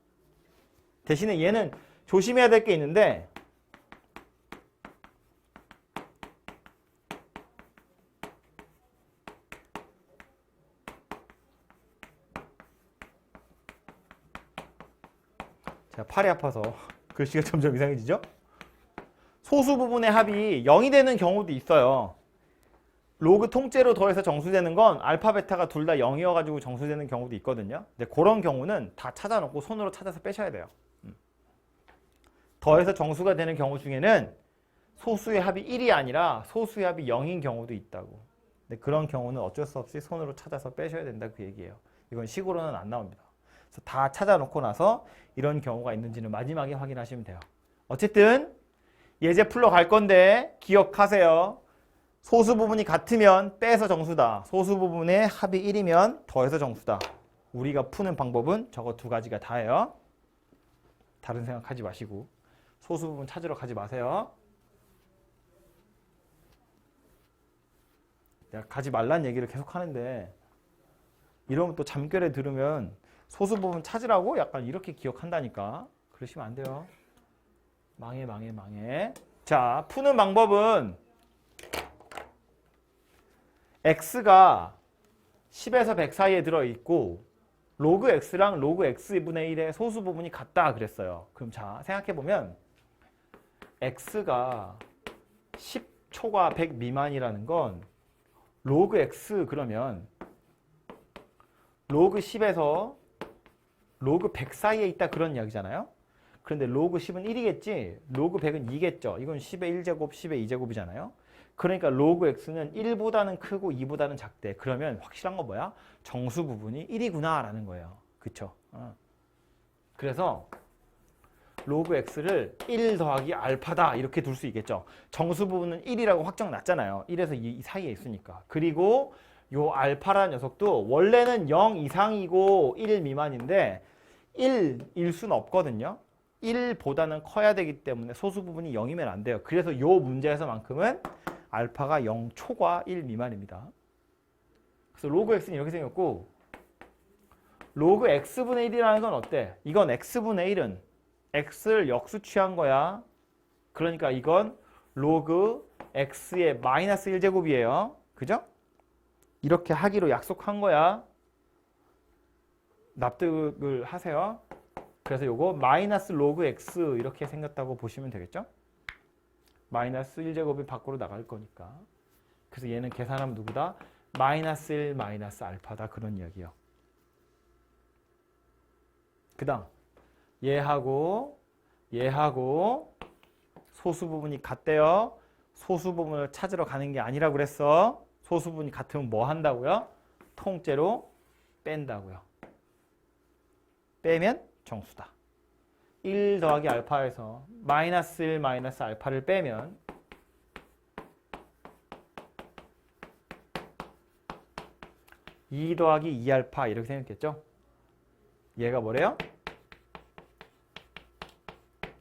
대신에 얘는 조심해야 될 게 있는데 제가 팔이 아파서 글씨가 점점 이상해지죠? 소수 부분의 합이 0이 되는 경우도 있어요. 로그 통째로 더해서 정수되는 건 알파, 베타가 둘 다 0이어가지고 정수되는 경우도 있거든요. 근데 그런 경우는 다 찾아놓고 손으로 찾아서 빼셔야 돼요. 더해서 정수가 되는 경우 중에는 소수의 합이 1이 아니라 소수의 합이 0인 경우도 있다고. 근데 그런 경우는 어쩔 수 없이 손으로 찾아서 빼셔야 된다 그 얘기예요. 이건 식으로는 안 나옵니다. 그래서 다 찾아놓고 나서 이런 경우가 있는지는 마지막에 확인하시면 돼요. 어쨌든 예제 풀러 갈 건데 기억하세요. 소수 부분이 같으면 빼서 정수다. 소수 부분의 합이 1이면 더해서 정수다. 우리가 푸는 방법은 저거 두 가지가 다예요. 다른 생각하지 마시고 소수 부분 찾으러 가지 마세요. 내가 가지 말란 얘기를 계속 하는데 이러면 또 잠결에 들으면 소수 부분 찾으라고 약간 이렇게 기억한다니까. 그러시면 안 돼요. 망해. 자, 푸는 방법은 x가 10에서 100 사이에 들어있고 로그 x랑 로그 x분의 1의 소수 부분이 같다 그랬어요. 그럼 자, 생각해보면 x가 10초과 100 미만이라는 건 로그 x 그러면 로그 10에서 로그 100 사이에 있다 그런 이야기잖아요. 그런데 로그 10은 1이겠지 로그 100은 2겠죠. 이건 10의 1제곱 10의 2제곱이잖아요. 그러니까 로그 x는 1보다는 크고 2보다는 작대. 그러면 확실한 건 뭐야? 정수 부분이 1이구나 라는 거예요. 그쵸? 그래서 로그 x를 1 더하기 알파다 이렇게 둘 수 있겠죠. 정수 부분은 1이라고 확정 났잖아요. 1에서 2 사이에 있으니까. 그리고 요 알파라는 녀석도 원래는 0 이상이고 1 미만인데 1일 수는 없거든요. 1보다는 커야 되기 때문에 소수 부분이 0이면 안 돼요. 그래서 요 문제에서만큼은 알파가 0 초과 1 미만입니다. 그래서 로그 x는 이렇게 생겼고 로그 x분의 1이라는 건 어때? 이건 x분의 1은 x를 역수 취한 거야. 그러니까 이건 로그 x의 마이너스 1제곱이에요. 그죠? 이렇게 하기로 약속한 거야. 납득을 하세요. 그래서 요거 마이너스 로그 x 이렇게 생겼다고 보시면 되겠죠? 마이너스 1제곱이 밖으로 나갈 거니까. 그래서 얘는 계산하면 누구다? 마이너스 1 마이너스 알파다. 그런 이야기요. 그 다음 얘하고 소수 부분이 같대요. 소수 부분을 찾으러 가는 게 아니라고 그랬어. 소수 부분이 같으면 뭐 한다고요? 통째로 뺀다고요. 빼면 정수다. 1 더하기 알파에서 마이너스 1 마이너스 알파를 빼면 (2 더하기 2알파) 이렇게 생겼겠죠? 얘가 뭐래요?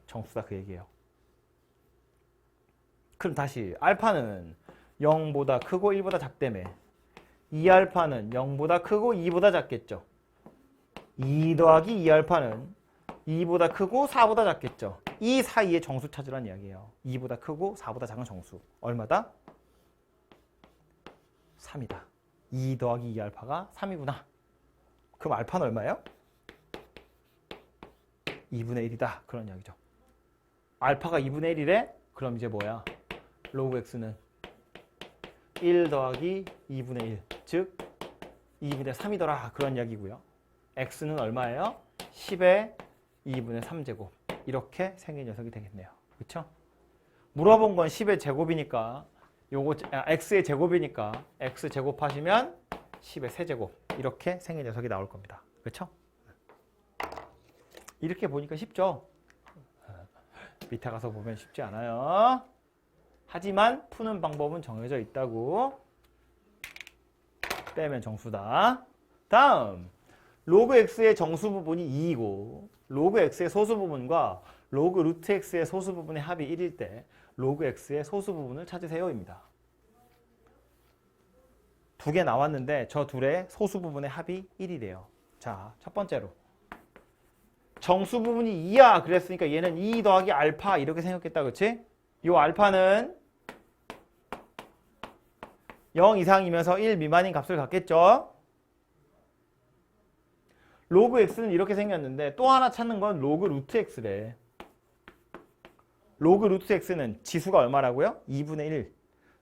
정수다 그 얘기예요. 그럼 다시 알파는 0보다 크고 1보다 작다며. 2알파는 0보다 크고 2보다 작겠죠. 2 더하기 2알파는 2보다 크고 4보다 작겠죠. 이 사이에 정수 찾으라는 이야기예요. 2보다 크고 4보다 작은 정수. 얼마다? 3이다. 2 더하기 2알파가 3이구나. 그럼 알파는 얼마예요? 2분의 1이다. 그런 이야기죠. 알파가 2분의 1이래? 그럼 이제 뭐야? 로그 x는 1 더하기 2분의 1, 즉 2분의 3이더라. 그런 이야기고요. x는 얼마예요? 10의 2분의 3제곱. 이렇게 생긴 녀석이 되겠네요. 그렇죠? 물어본 건 10의 제곱이니까 요거 x의 제곱이니까 x 제곱하시면 10의 세제곱. 이렇게 생긴 녀석이 나올 겁니다. 그렇죠? 이렇게 보니까 쉽죠? 밑에 가서 보면 쉽지 않아요. 하지만 푸는 방법은 정해져 있다고. 빼면 정수다. 다음 로그 x의 정수 부분이 2이고 로그 x의 소수 부분과 로그 루트 x의 소수 부분의 합이 1일 때 로그 x의 소수 부분을 찾으세요입니다. 두 개 나왔는데 저 둘의 소수 부분의 합이 1이래요. 자, 첫 번째로 정수 부분이 2야 그랬으니까 얘는 2 더하기 알파 이렇게 생겼겠다. 그치? 요 알파는 0 이상이면서 1 미만인 값을 갖겠죠. 로그 x는 이렇게 생겼는데 또 하나 찾는 건 로그 루트 x래. 로그 루트 x는 지수가 얼마라고요? 2분의 1.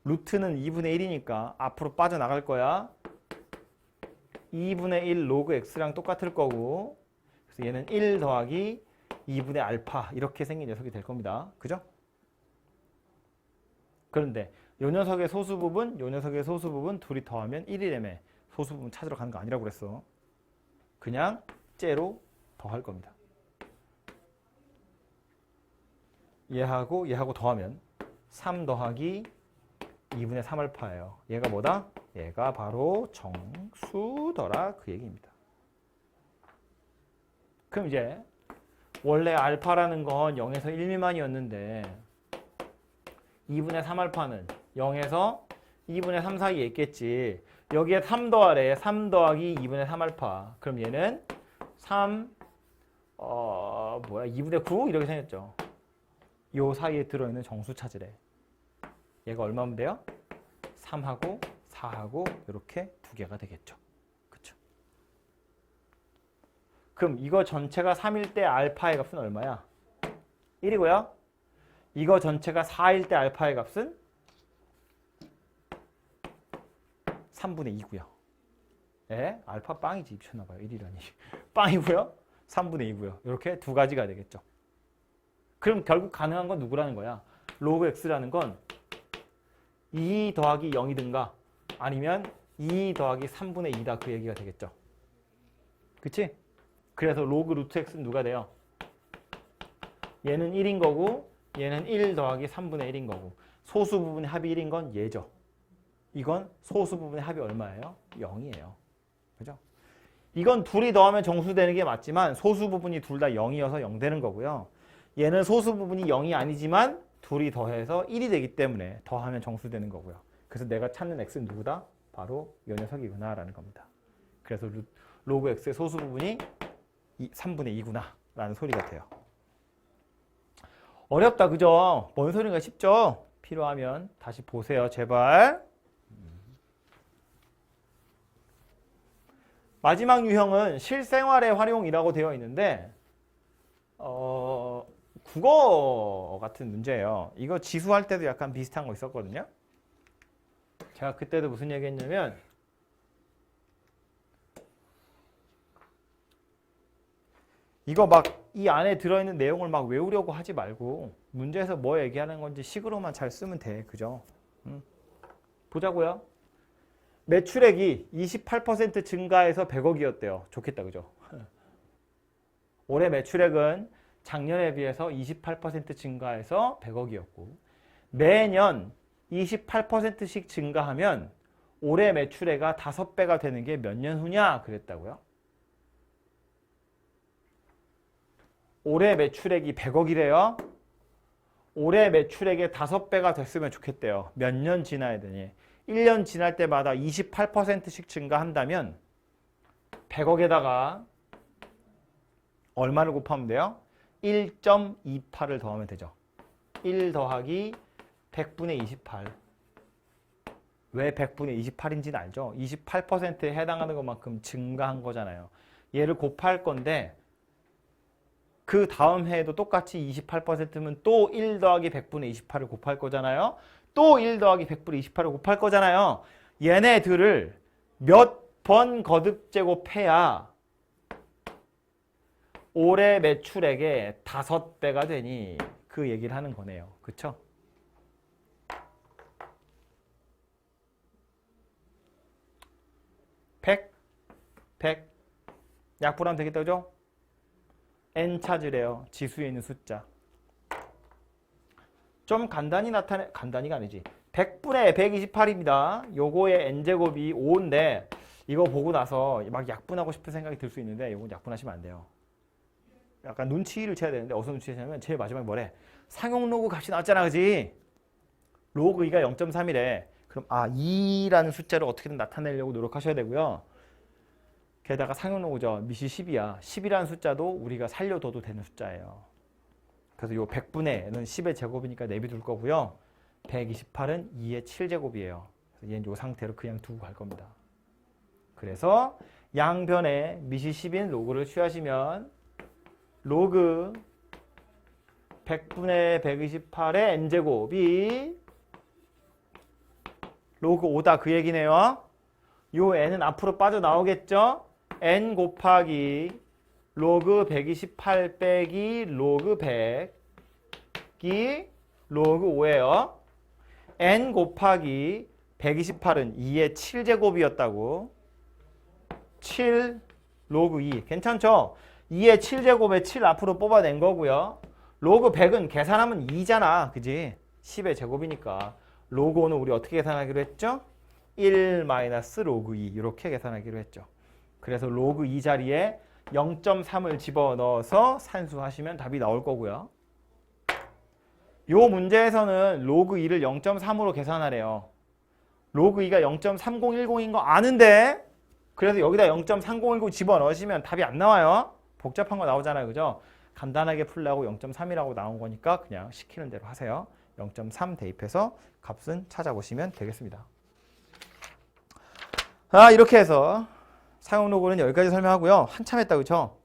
루트는 2분의 1이니까 앞으로 빠져나갈 거야. 2분의 1 로그 x랑 똑같을 거고, 그래서 얘는 1 더하기 2분의 알파 이렇게 생긴 녀석이 될 겁니다. 그죠? 그런데 요 녀석의 소수 부분, 요 녀석의 소수 부분 둘이 더하면 1이라며. 소수 부분 찾으러 가는 거 아니라고 그랬어. 그냥 째로 더할 겁니다. 얘하고 더하면 3 더하기 2분의 3알파예요. 얘가 뭐다? 얘가 바로 정수더라 그 얘기입니다. 그럼 이제 원래 알파라는 건 0에서 1 미만이었는데 2분의 3알파는 0에서 2분의 3 사이에 있겠지. 여기에 3 더하래. 3 더하기 2분의 3알파. 그럼 얘는 2분의 9 이렇게 생겼죠. 요 사이에 들어있는 정수 찾으래. 얘가 얼마면 돼요? 3하고 4하고 이렇게 두 개가 되겠죠. 그쵸? 그럼 이거 전체가 3일 때 알파의 값은 얼마야? 1이고요. 이거 전체가 4일 때 알파의 값은 3분의 2고요. 예? 알파 빵이지. 미쳤나봐요. 1이라니. 빵이고요. 3분의 2고요. 이렇게 두 가지가 되겠죠. 그럼 결국 가능한 건 누구라는 거야? 로그 x라는 건 2 더하기 0이든가 아니면 2 더하기 3분의 2다 그 얘기가 되겠죠. 그치? 그래서 로그 루트 x는 누가 돼요? 얘는 1인 거고 얘는 1 더하기 3분의 1인 거고 소수 부분의 합이 1인 건 얘죠. 이건 소수 부분의 합이 얼마예요? 0이에요. 그죠? 이건 둘이 더하면 정수되는 게 맞지만 소수 부분이 둘 다 0이어서 0 되는 거고요. 얘는 소수 부분이 0이 아니지만 둘이 더해서 1이 되기 때문에 더하면 정수되는 거고요. 그래서 내가 찾는 x는 누구다? 바로 이 녀석이구나 라는 겁니다. 그래서 로그 x의 소수 부분이 3분의 2구나 라는 소리 같아요. 어렵다 그죠? 뭔 소리인가 싶죠? 필요하면 다시 보세요 제발. 마지막 유형은 실생활의 활용이라고 되어 있는데 국어 같은 문제예요. 이거 지수할 때도 약간 비슷한 거 있었거든요. 제가 그때도 무슨 얘기 했냐면 이거 막 이 안에 들어있는 내용을 막 외우려고 하지 말고 문제에서 뭐 얘기하는 건지 식으로만 잘 쓰면 돼. 그죠? 보자고요. 매출액이 28% 증가해서 100억이었대요. 좋겠다. 그죠? 올해 매출액은 작년에 비해서 28% 증가해서 100억이었고 매년 28%씩 증가하면 올해 매출액가 5배가 되는 게 몇 년 후냐 그랬다고요. 올해 매출액이 100억이래요. 올해 매출액의 5배가 됐으면 좋겠대요. 몇 년 지나야 되니? 1년 지날 때마다 28%씩 증가한다면 100억에다가 얼마를 곱하면 돼요? 1.28을 더하면 되죠. 1 더하기 100분의 28. 왜 100분의 28인지는 알죠? 28%에 해당하는 것만큼 증가한 거잖아요. 얘를 곱할 건데 그 다음 해에도 똑같이 28%면 또 1 더하기 100분의 28을 곱할 거잖아요. 또 1 더하기 100분의 28을 곱할 거잖아요. 얘네들을 몇 번 거듭 제곱해야 올해 매출액의 5배가 되니 그 얘기를 하는 거네요. 그쵸? 백 약분하면 되겠다. 그죠? n 찾으래요. 지수에 있는 숫자. 좀 간단히가 아니지. 100분의 128입니다. 요거의 n제곱이 5인데 이거 보고 나서 막 약분하고 싶은 생각이 들 수 있는데 이건 약분하시면 안 돼요. 약간 눈치를 채야 되는데 어디서 눈치채냐면 제일 마지막에 뭐래? 상용 로그 값이 나왔잖아. 그지? 로그 2가 0.3이래. 그럼 2라는 숫자를 어떻게든 나타내려고 노력하셔야 되고요. 게다가 상용 로그죠. 밑이 10이야. 10이라는 숫자도 우리가 살려둬도 되는 숫자예요. 그래서 요 100분의는 10의 제곱이니까 내비둘 거고요. 128은 2의 7제곱이에요. 그래서 얘는 요 상태로 그냥 두고 갈 겁니다. 그래서 양변에 밑이 10인 로그를 취하시면 로그 100분의 128의 n제곱이 로그 5다 그 얘기네요. 요 n은 앞으로 빠져나오겠죠? n 곱하기 로그 128 빼기 로그 100이 로그 5예요. n 곱하기 128은 2의 7제곱이었다고. 7 로그 2 괜찮죠? 2의 7제곱에 7 앞으로 뽑아낸 거고요. 로그 100은 계산하면 2잖아. 그지? 10의 제곱이니까. 로그 5는 우리 어떻게 계산하기로 했죠? 1 마이너스 로그 2 이렇게 계산하기로 했죠. 그래서 로그 2 자리에 0.3을 집어넣어서 산수하시면 답이 나올 거고요. 요 문제에서는 로그 2를 0.3으로 계산하래요. 로그 2가 0.3010인 거 아는데 그래서 여기다 0.3010 집어넣으시면 답이 안 나와요. 복잡한 거 나오잖아요. 그죠? 간단하게 풀라고 0.3이라고 나온 거니까 그냥 시키는 대로 하세요. 0.3 대입해서 값은 찾아보시면 되겠습니다. 이렇게 해서 사용 로그는 여기까지 설명하고요. 한참 했다. 그렇죠?